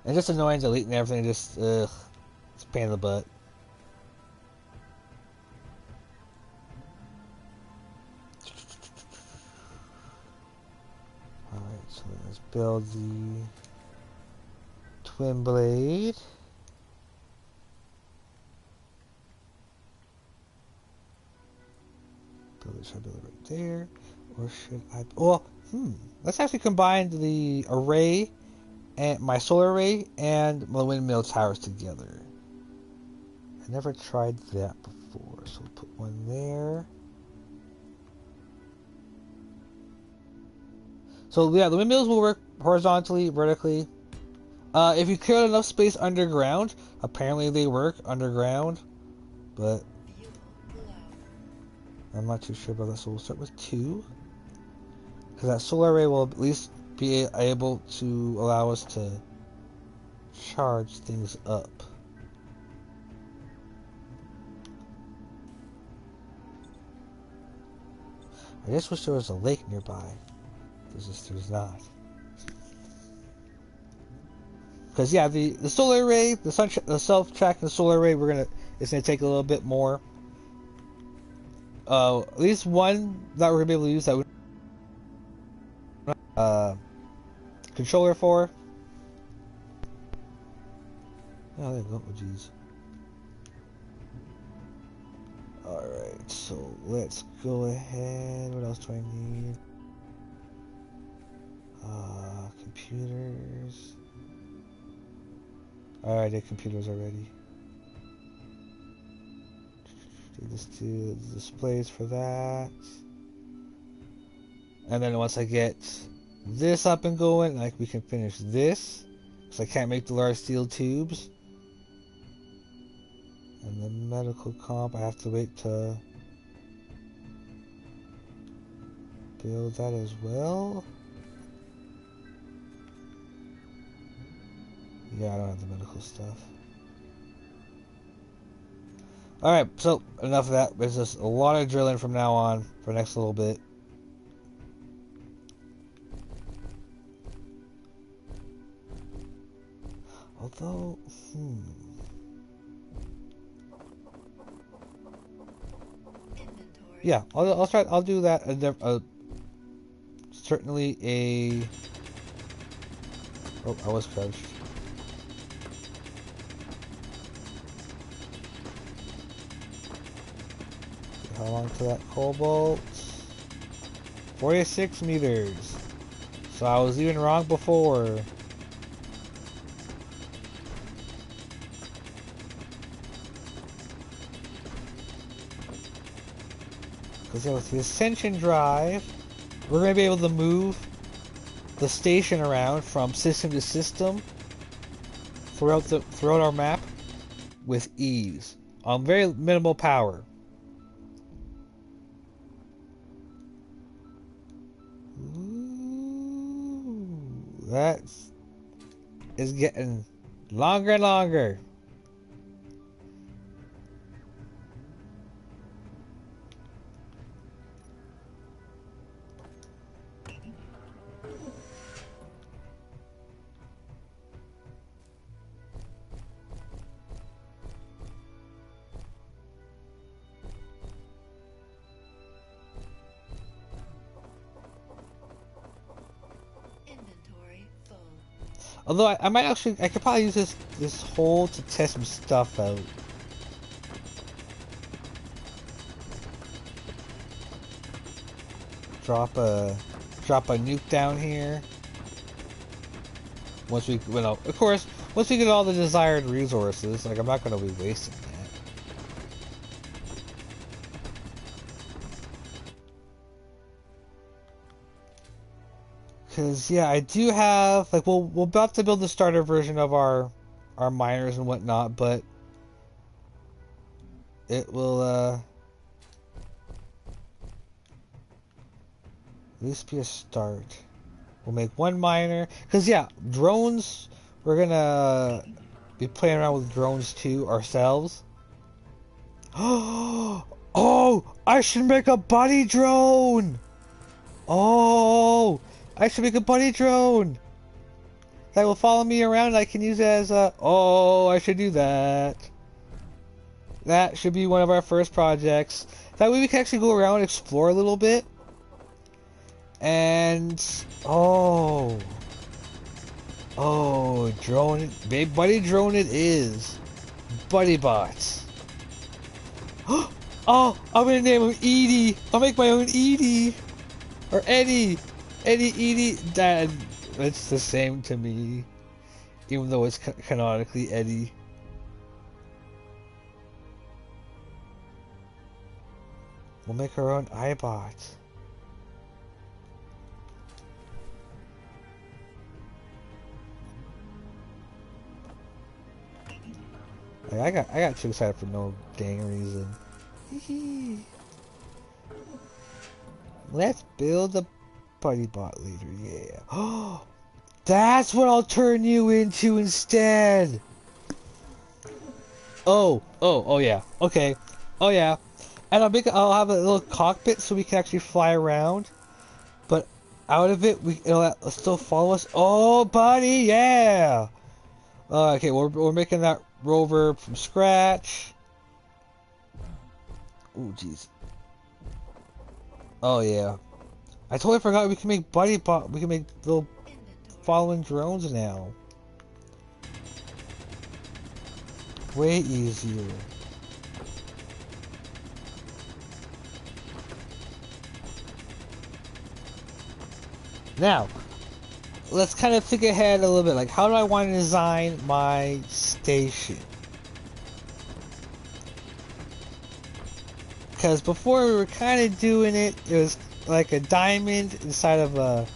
And just annoying deleting everything, just, it's a pain in the butt. Alright, so let's build the twin blade. Should I build it right there? Or should I... Well, let's actually combine the array and my solar array and my windmill towers together. I never tried that before, so we'll put one there. So yeah, the windmills will work horizontally, vertically. If you clear enough space underground, apparently they work underground, but I'm not too sure about that, so we'll start with 2. Because that solar array will at least be able to allow us to charge things up. I just wish there was a lake nearby. There's not. Because yeah, the solar array, the self-tracking solar array, it's gonna take a little bit more. At least one that we're gonna be able to use that controller for. Oh, there you go. Oh, jeez. Alright, so let's go ahead. What else do I need? Computers. Alright, I did computers already. Let's do the displays for that. And then once I get this up and going. Like we can finish this, because I can't make the large steel tubes. And the medical comp, I have to wait to build that as well. Yeah, I don't have the medical stuff. Alright, so enough of that. There's just a lot of drilling from now on for the next little bit. Although, Inventory. yeah, I'll try. I'll do that. Certainly a. Oh, I was crouched. How long to that cobalt? 46 meters. So I was even wrong before. Because with the Ascension drive, we're going to be able to move the station around from system to system throughout our map with ease on very minimal power. Ooh, that is getting longer and longer. Inventory full. Although I might actually, I could probably use this hole to test some stuff out. Drop a nuke down here. Once we, well, of course, once we get all the desired resources, like I'm not gonna be wasting that. Cause yeah, I do have like we'll about to build the starter version of our miners and whatnot, but it will at least be a start. We'll make one miner, cause yeah, drones. We're gonna be playing around with drones too ourselves. Oh, I should make a buddy drone. Oh, I should make a buddy drone that will follow me around. I can use it as a. Oh, I should do that. That should be one of our first projects. That way we can actually go around and explore a little bit. And oh, drone, big buddy drone it is. Buddy bots. Oh, I'm gonna name him Edie. I'll make my own Edie. Or Eddie. Edie. That's the same to me. Even though it's canonically Eddie. We'll make our own iBot. I got too excited for no dang reason. Let's build a buddy bot later, yeah. Oh, that's what I'll turn you into instead. Oh yeah. Okay. Oh yeah. And I'll have a little cockpit so we can actually fly around. But out of it, it'll still follow us. Oh, buddy, yeah. Okay, we're making that rover from scratch. Oh, jeez. Oh, yeah. I totally forgot we can make we can make little following drones now. Way easier. Now, let's kind of think ahead a little bit. Like, how do I want to design my station? Because before we were kind of doing it, it was like a diamond inside of a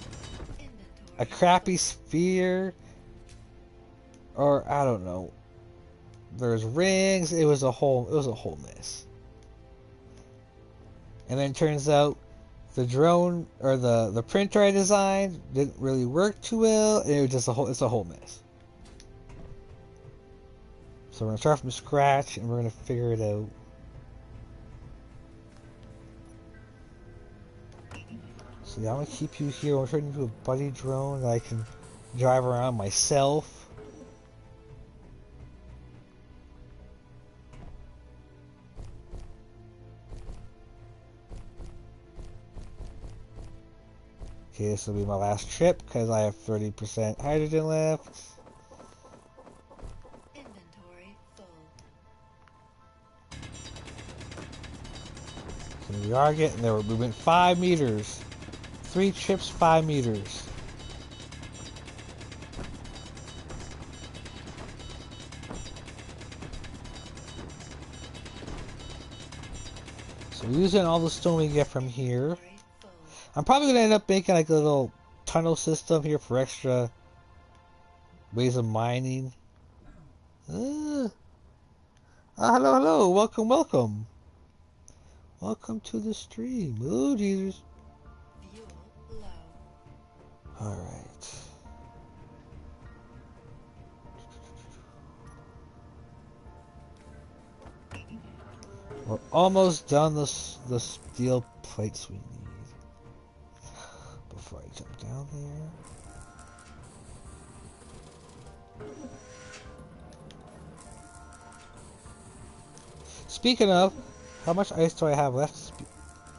a crappy sphere, or I don't know. There's rings. It was a whole mess. And then it turns out the drone or the printer I designed didn't really work too well, and it was just it's a whole mess. So we're gonna start from scratch and we're gonna figure it out. So yeah, I'm gonna keep you here. I'm turning into a buddy drone that I can drive around myself. Okay, this will be my last trip because I have 30% hydrogen left. Inventory full. So we are getting there. We went 5 meters. 3 trips, 5 meters. So we're using all the stone we get from here. I'm probably going to end up making like a little tunnel system here for extra ways of mining. Hello, hello. Welcome, welcome. Welcome to the stream. Oh, Jesus. Fuel low. Alright. We're almost done the steel plates we need. Before I jump down there. Speaking of, how much ice do I have left?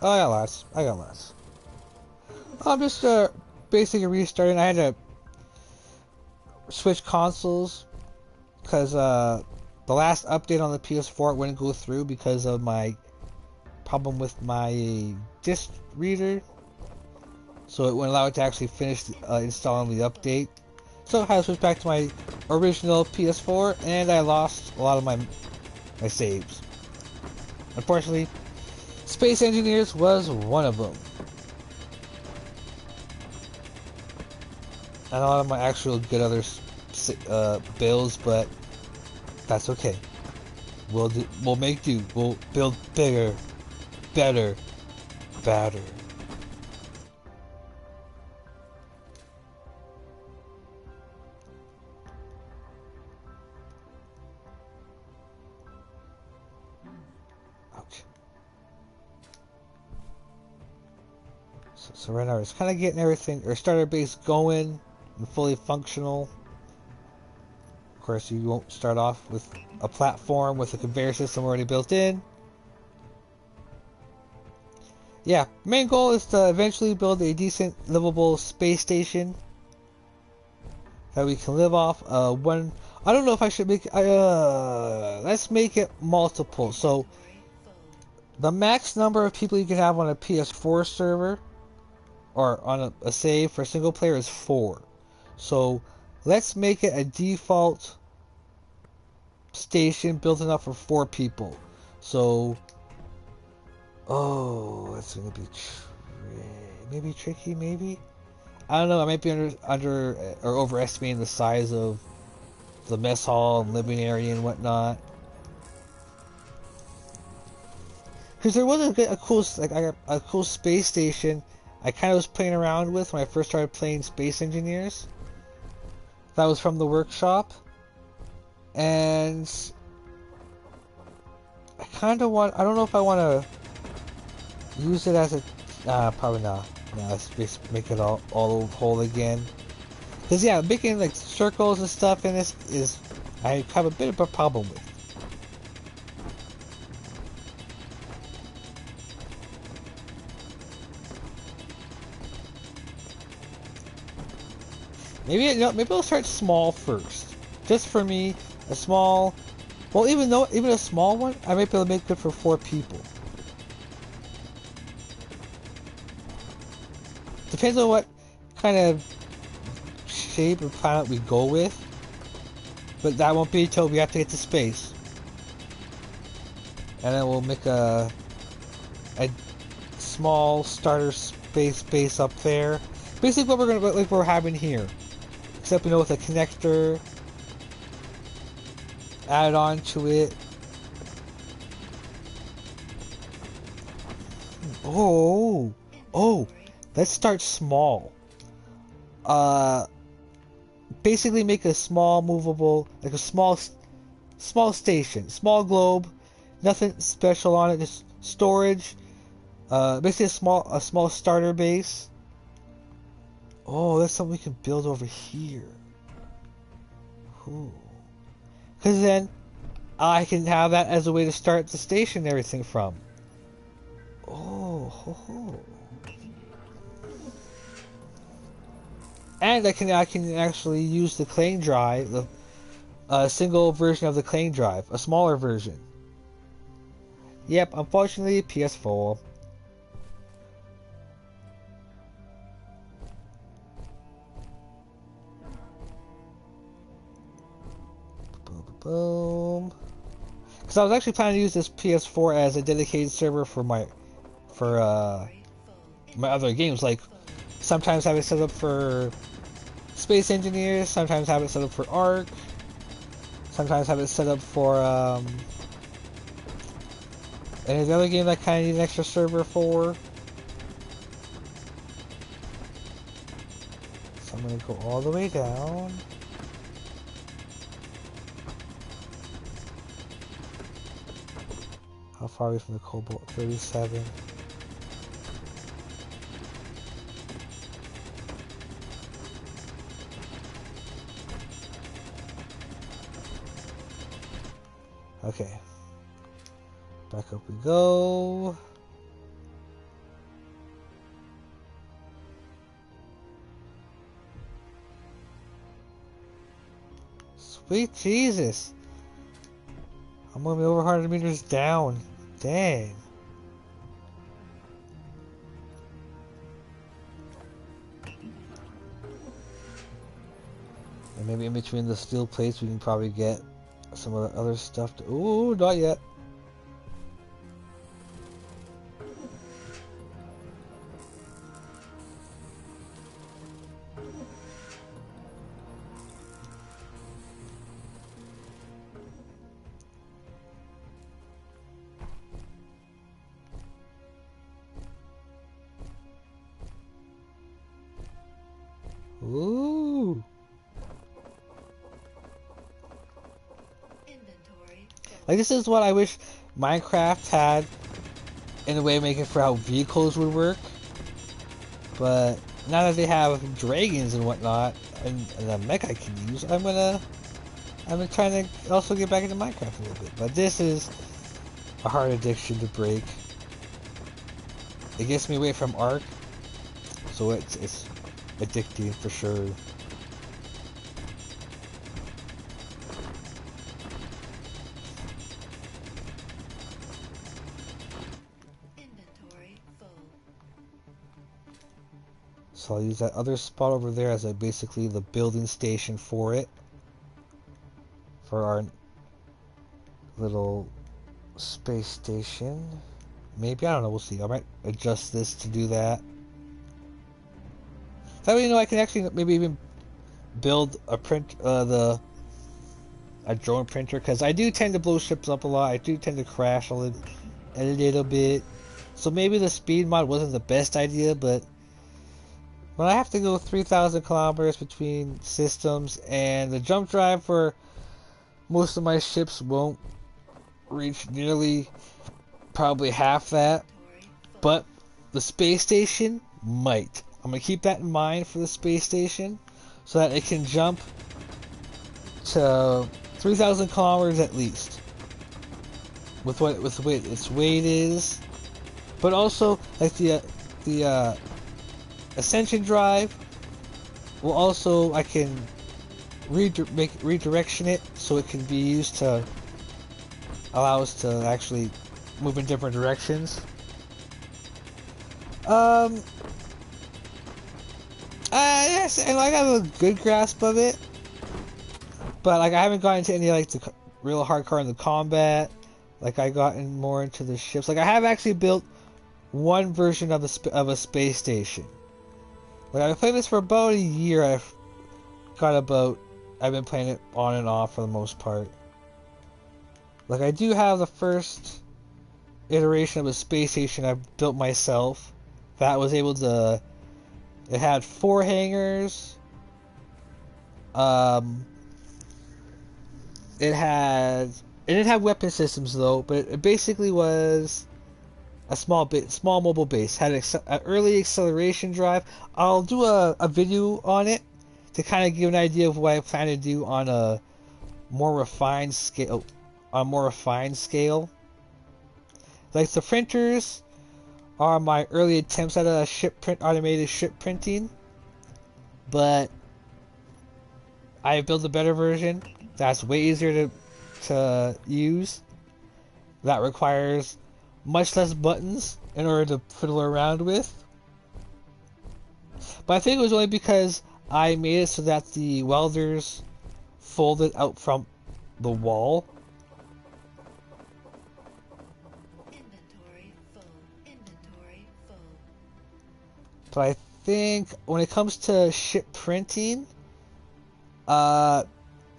Oh, I got lots. I got lots. I'm just basically restarting. I had to switch consoles because the last update on the PS4 wouldn't go through because of my problem with my disc reader. So it wouldn't allow it to actually finish installing the update. So I had to switch back to my original PS4, and I lost a lot of my saves. Unfortunately, Space Engineers was one of them. And a lot of my actual good other builds, but that's okay. We'll make do. We'll build bigger, better, badder. Ouch. So right now it's kind of getting everything, or starter base going and fully functional. Of course, you won't start off with a platform with a conveyor system already built in. Yeah, main goal is to eventually build a decent, livable space station that we can live off. I don't know if I should make. Let's make it multiple. So the max number of people you can have on a PS4 server or on a save for a single player is 4. So let's make it a default station built enough for 4 people. So, oh, that's gonna be maybe tricky. Maybe I don't know. I might be under or overestimating the size of the mess hall and living area and whatnot. Because there was a cool, like I got a cool space station I kind of was playing around with when I first started playing Space Engineers. That was from the workshop, and I kind of want. I don't know if I want to use it as a. Probably not. No, let's just make it all whole again. Because yeah, making like circles and stuff in this is I have a bit of a problem with. Maybe I'll start small first, just for me. A small, well, even a small one, I might be able to make good for 4 people. Depends on what kind of shape or planet we go with, but that won't be until we have to get to space, and then we'll make a small starter space base up there. It's basically what we're having here, except with a connector added on to it. Oh, let's start small. Basically make a small movable, like a small station, small globe, nothing special on it, just storage. Basically a small starter base. Oh, that's something we can build over here. Because then I can have that as a way to start the station and everything from. And I can actually use the Claim drive, a single version of the Claim drive, a smaller version. Yep, unfortunately, PS4. Boom. Because I was actually planning to use this PS4 as a dedicated server for my other games. Like sometimes have it set up for Space Engineers, sometimes have it set up for Ark, sometimes have it set up for any of the other game that kind of need an extra server for. So I'm gonna go all the way down. How far are we from the Cobalt? 37. Okay. Back up we go. Sweet Jesus. I'm gonna be over 100 meters down. Dang. And maybe in between the steel plates we can probably get some of the other stuff. Ooh, not yet. Ooh. Like, this is what I wish Minecraft had in a way of making for how vehicles would work. But now that they have dragons and whatnot, and a mech I can use, I'm trying to also get back into Minecraft a little bit. But this is a hard addiction to break. It gets me away from Ark, so it's addicting for sure. So I'll use that other spot over there as basically the building station for it. For our little space station. Maybe, I don't know, we'll see. I might adjust this to do that. That way, I can actually maybe even build a a drone printer, because I do tend to blow ships up a lot. I do tend to crash a little bit. So maybe the speed mod wasn't the best idea, but when I have to go 3,000 kilometers between systems, and the jump drive for most of my ships won't reach nearly probably half that, but the space station might. I'm going to keep that in mind for the space station, so that it can jump to 3,000 kilometers at least, with the way its weight is. But also, like the Ascension drive will also, I can redirection it so it can be used to allow us to actually move in different directions. Yes, and I have a good grasp of it, but like I haven't gotten into any like the real hardcore in the combat. Like I gotten more into the ships. Like I have actually built one version of a space station, Like, I've been playing this for about a year. I've been playing it on and off for the most part. Like, I do have the first iteration of a space station I built myself. That was able to... It had 4 hangars. It didn't have weapon systems though, but it basically was a small mobile base. Had an early acceleration drive. I'll do a video on it to kind of give an idea of what I plan to do on a more refined scale. Like the printers are my early attempts at a automated ship printing, but I built a better version that's way easier to use. That requires much less buttons in order to fiddle around with. But I think it was only because I made it so that the welders folded out from the wall. Inventory full. Inventory full. But I think when it comes to ship printing,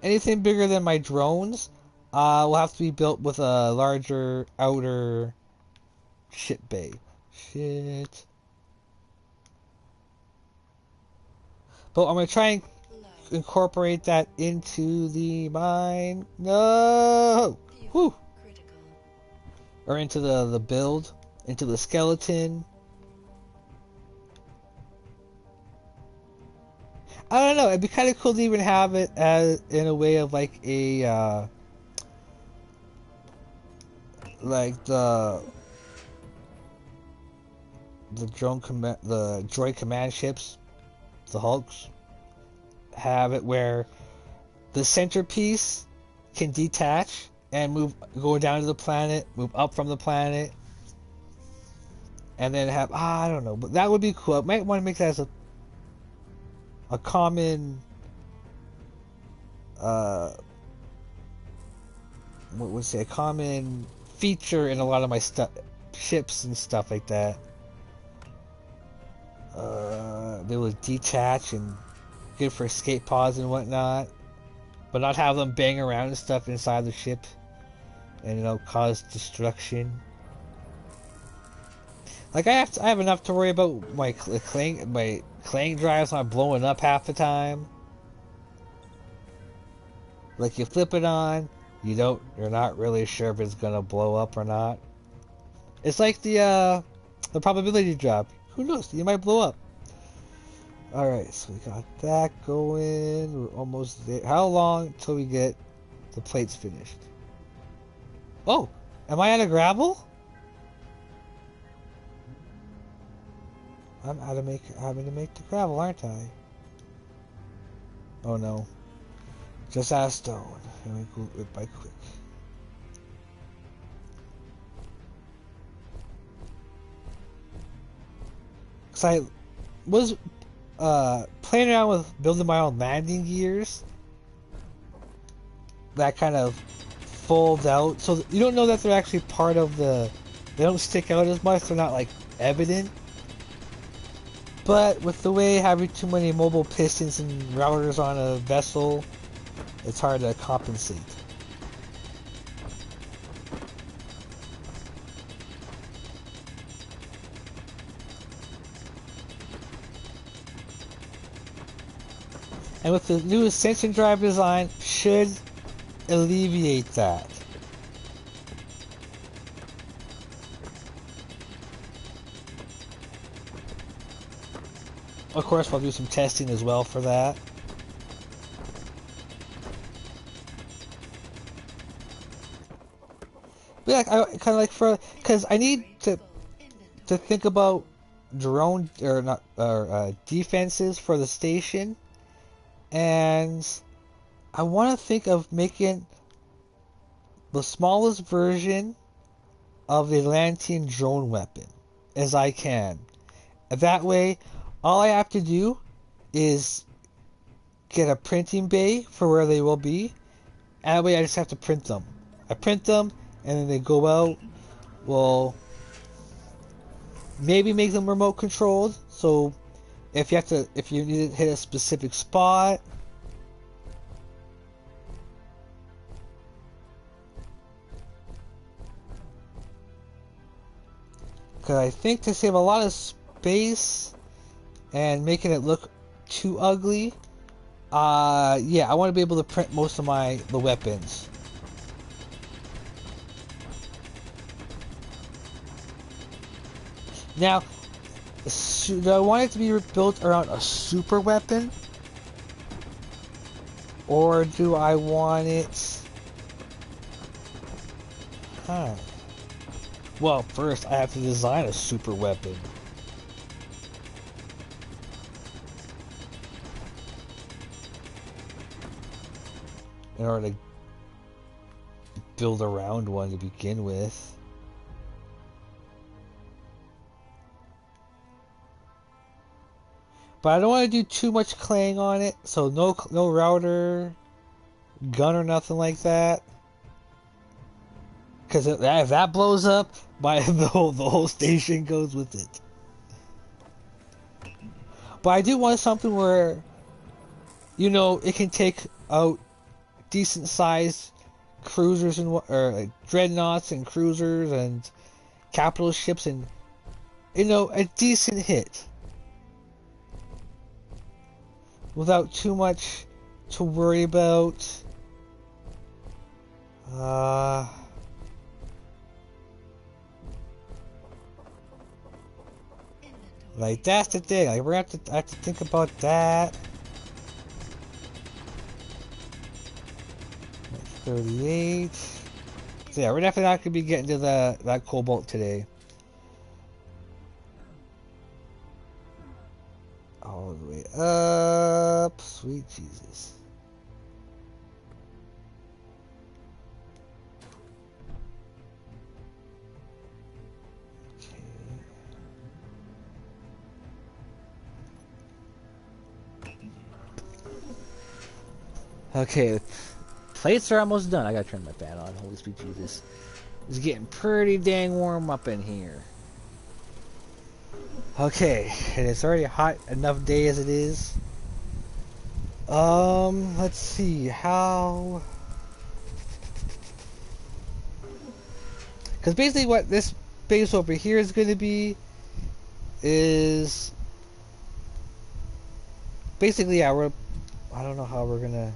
anything bigger than my drones will have to be built with a larger outer ship bay. Shit. But I'm going to try and Low. incorporate that into the mine. No! Fuel Whew! critical. Or into the build. Into the skeleton. I don't know. It'd be kind of cool to even have it as in a way of like a like the droid command ships, the Hulks, have it where the centerpiece can detach and go down to the planet, move up from the planet, and then have I don't know, but that would be cool. I might want to make that as a common what would say a common feature in a lot of my ships and stuff like that. They would detach and good for escape pods and whatnot, but not have them bang around and stuff inside the ship and cause destruction. Like I have enough to worry about my clang drives not blowing up half the time. Like you flip it on, you're not really sure if it's gonna blow up or not. It's like the probability drop. Who knows? You might blow up. Alright, so we got that going. We're almost there. How long till we get the plates finished? Oh, am I out of gravel? I'm having to make the gravel, aren't I? Oh no. Just add stone. And we go it by quick. Cause I was playing around with building my own landing gears that kind of fold out, so you don't know that they're actually part of they don't stick out as much, they're not like evident. But with the way having too many mobile pistons and routers on a vessel, it's hard to compensate. And with the new Ascension drive design, should alleviate that. Of course, I'll do some testing as well for that. But yeah, I kind of like because I need to think about drone or not defenses for the station, and I want to think of making the smallest version of the Atlantean drone weapon as I can. That way, all I have to do is get a printing bay for where they will be, and that way I just have to print them. I print them, and then they go out. We'll maybe make them remote controlled, so if you need to hit a specific spot. Because I think to save a lot of space and making it look too ugly, yeah, I want to be able to print most of the weapons. Now, do I want it to be built around a super weapon? Or do I want it... Huh. Well, first I have to design a super weapon. In order to build around one to begin with. But I don't want to do too much claying on it, so no router, gun or nothing like that. Because if that blows up, the whole station goes with it. But I do want something where, you know, it can take out decent sized cruisers or like dreadnoughts and cruisers and capital ships and, you know, a decent hit. Without too much to worry about. Like, that's the thing. Like, we're gonna have to think about that. 38. So yeah, we're definitely not gonna be getting to that cobalt today. All the way up. Sweet Jesus. Okay, plates are almost done. I gotta turn my fan on. Holy sweet Jesus. It's getting pretty dang warm up in here. Okay, and it's already a hot enough day as it is. Let's see how. Because basically, what this base over here is going to be is basically, yeah, I don't know how we're gonna.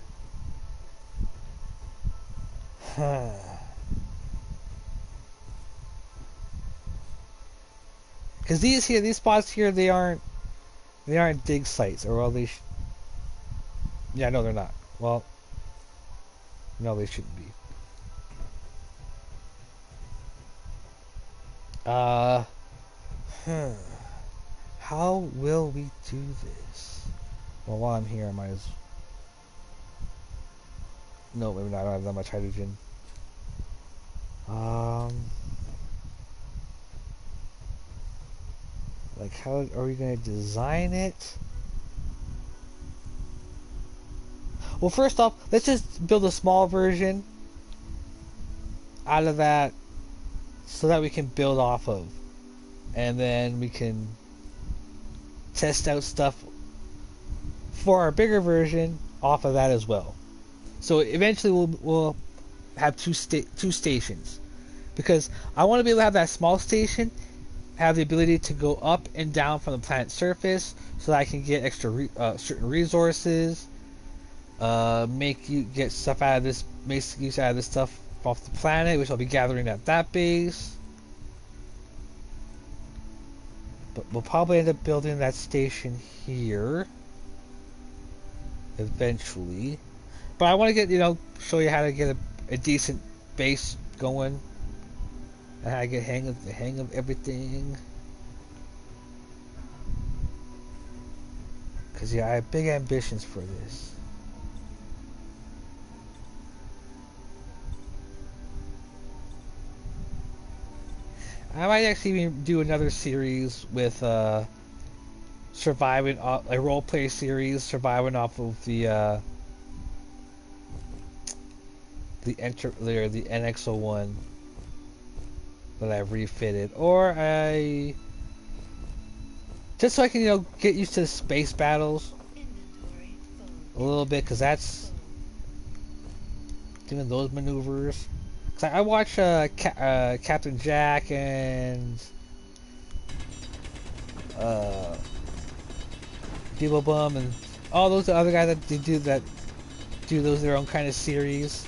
Because these spots here, they aren't dig sites, or well, yeah, no, they're not. Well, no, they shouldn't be. How will we do this? Well, while I'm here, I might as. No, maybe not. I don't have that much hydrogen. Like, how are we going to design it? Well, first off, let's just build a small version out of that so that we can build off of. And then we can test out stuff for our bigger version off of that as well. So eventually we'll have two stations. Because I want to be able to have that small station have the ability to go up and down from the planet's surface so that I can get extra certain resources, make use out of this stuff off the planet, which I'll be gathering at that base. But we'll probably end up building that station here eventually. But I want to get, show you how to get a decent base going. And how to get the hang of everything. Because, yeah, I have big ambitions for this. I might actually even do another series with surviving, a role play series surviving off of the NX01 that I've refitted, or just so I can, get used to the space battles Inventory a full. little bit, because that's doing those maneuvers. Cause I watch Captain Jack and uh, Beetle Bum and all those other guys that do those their own kind of series.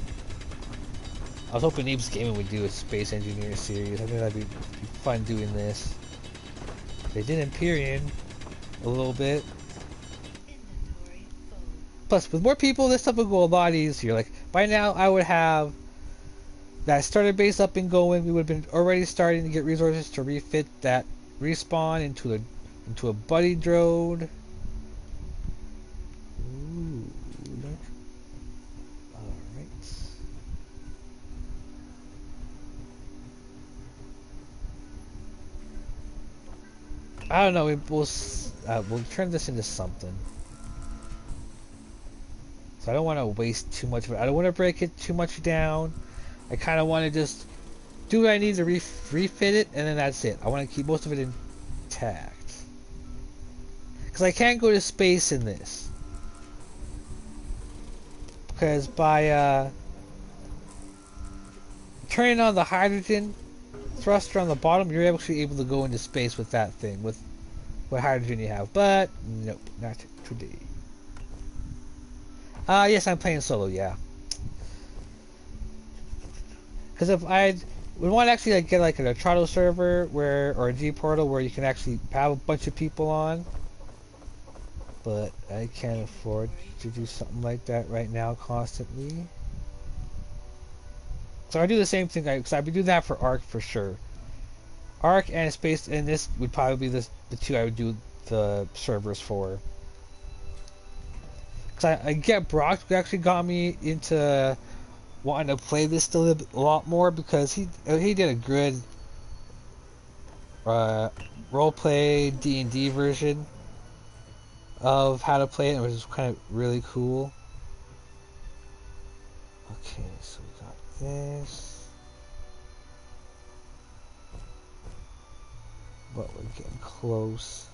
I was hoping Abe's Gaming would do a Space Engineer series. I think that'd be fun doing this. They did Empyrean a little bit. Inventory full. Plus, with more people, this stuff would go a lot easier. Like, by now, I would have that starter base up and going. We would have been already starting to get resources to refit that respawn into a buddy drone. Ooh, look. Alright. I don't know. We'll turn this into something. So I don't want to waste too much of it. I don't want to break it too much down. I kind of want to just do what I need to refit it, and then that's it. I want to keep most of it intact. Because I can't go to space in this. Because by turning on the hydrogen thruster on the bottom, you're actually able to go into space with that thing, with what hydrogen you have. But, nope, not today. Yes, I'm playing solo, yeah. Because if we want to actually get like an Atrato server or a G portal where you can actually have a bunch of people on, but I can't afford to do something like that right now constantly. So I do the same thing. Because I'd be doing that for Arc for sure. Arc and Space, and this would probably be the two I would do the servers for. Because I get Brock who actually got me into wanting to play this still a lot more, because he did a good roleplay D&D version of how to play it, which is kind of really cool. Okay, so we got this. But we're getting close.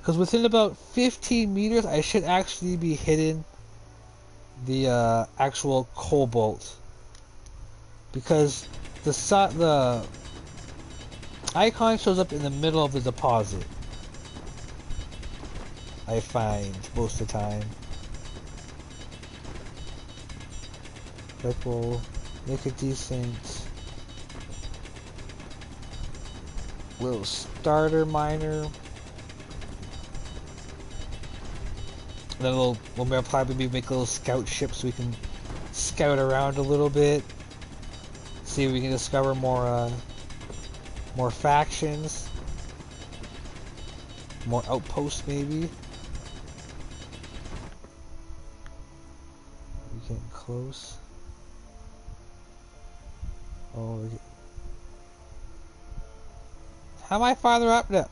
Because within about 15 meters, I should actually be hitting the actual cobalt. Because the icon shows up in the middle of the deposit. I find most of the time. Like, we'll make a decent little starter miner. Then we'll probably make a little scout ship so we can scout around a little bit. See if we can discover more factions. More outposts maybe. We're getting close. Oh, how am I farther up now?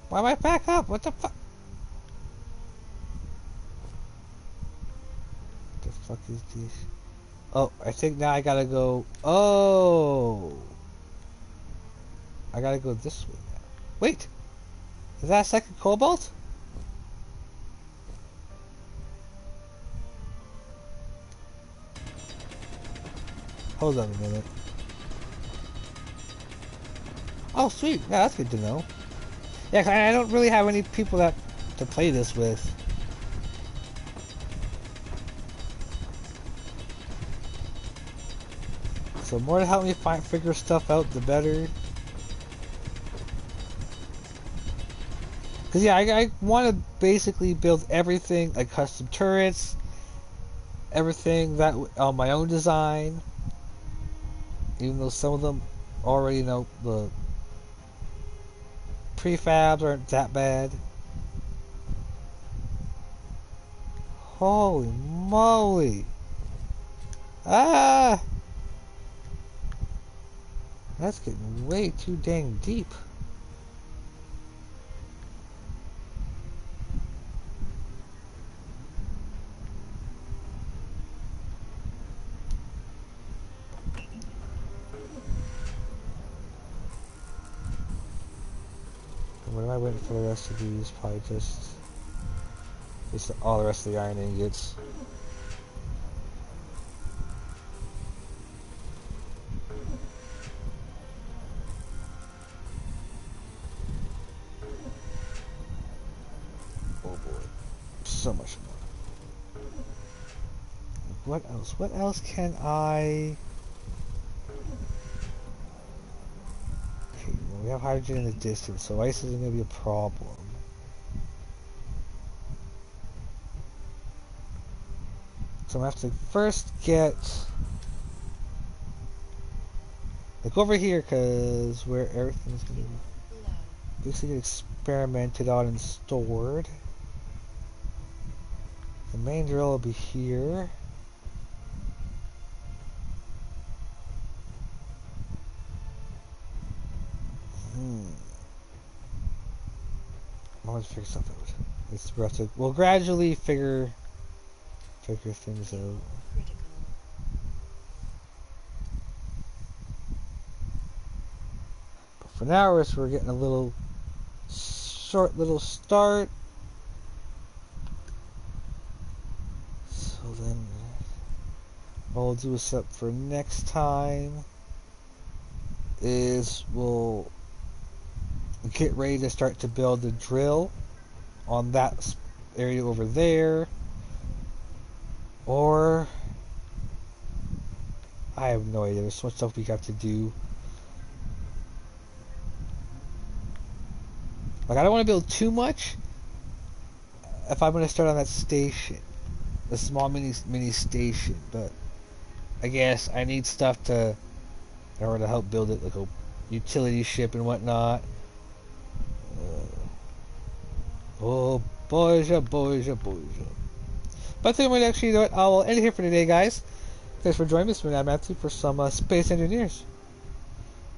Why am I back up? What the fuck? What the fuck is this? Oh, I think now I gotta go. Oh, I gotta go this way now. Wait, is that a second cobalt? Hold on a minute. Oh, sweet. Yeah, that's good to know. Yeah, 'cause I don't really have any people to play this with. So more to help me figure stuff out, the better. Cause yeah, I want to basically build everything, like custom turrets, everything that on my own design. Even though some of them already know the prefabs aren't that bad. Holy moly! Ah! That's getting way too dang deep. waiting for the rest of these. Probably just all the rest of the iron ingots. Oh boy, so much more. What else? What else can I? Okay, well, we have hydrogen in the distance, so ice isn't going to be a problem. So I'm going to have to first get like over here, because where everything's going to be basically experimented on and stored. The main drill will be here. I want to figure something out. We'll gradually figure things out. Critical. But for now, we're getting a little short little start. So then, what we'll do is set up for next time is we'll get ready to start to build the drill on that area over there. Or I have no idea. There's so much stuff we got to do. Like, I don't want to build too much if I'm going to start on that station, the small mini station. But I guess I need stuff in order to help build it, like a utility ship and whatnot. Oh, boys. But I think I'm going to actually do it. I will end it here for today, guys. Thanks for joining me. This has been AdamAnthony for some Space Engineers.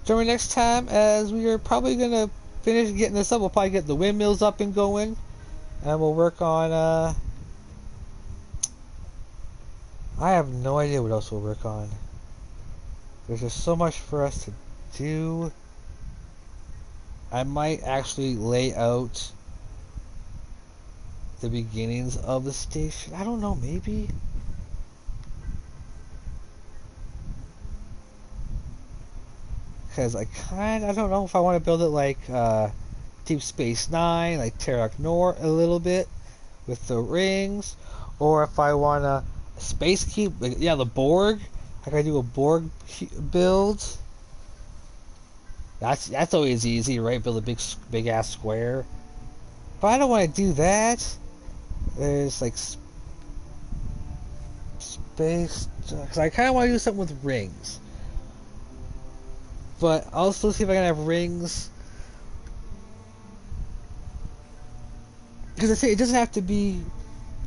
Join me next time, as we are probably going to finish getting this up. We'll probably get the windmills up and going. And we'll work on... I have no idea what else we'll work on. There's just so much for us to do. I might actually lay out the beginnings of the station. I don't know, maybe. Because I don't know if I want to build it like Deep Space Nine, like Terrac Nor a little bit with the rings, or if I want a space cube, like, yeah, the Borg. I gotta do a Borg build. That's always easy, right? Build a big ass square. But I don't want to do that. There's like space, because I kind of want to do something with rings. But I'll still see if I can have rings. Because I say it doesn't have to be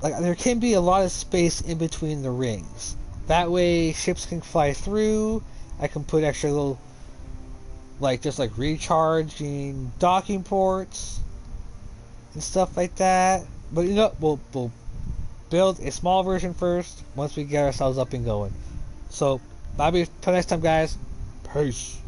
like, there can be a lot of space in between the rings. That way ships can fly through. I can put extra little, like, just like recharging docking ports and stuff like that. But you know, we'll build a small version first once we get ourselves up and going. So, till next time, guys. Peace.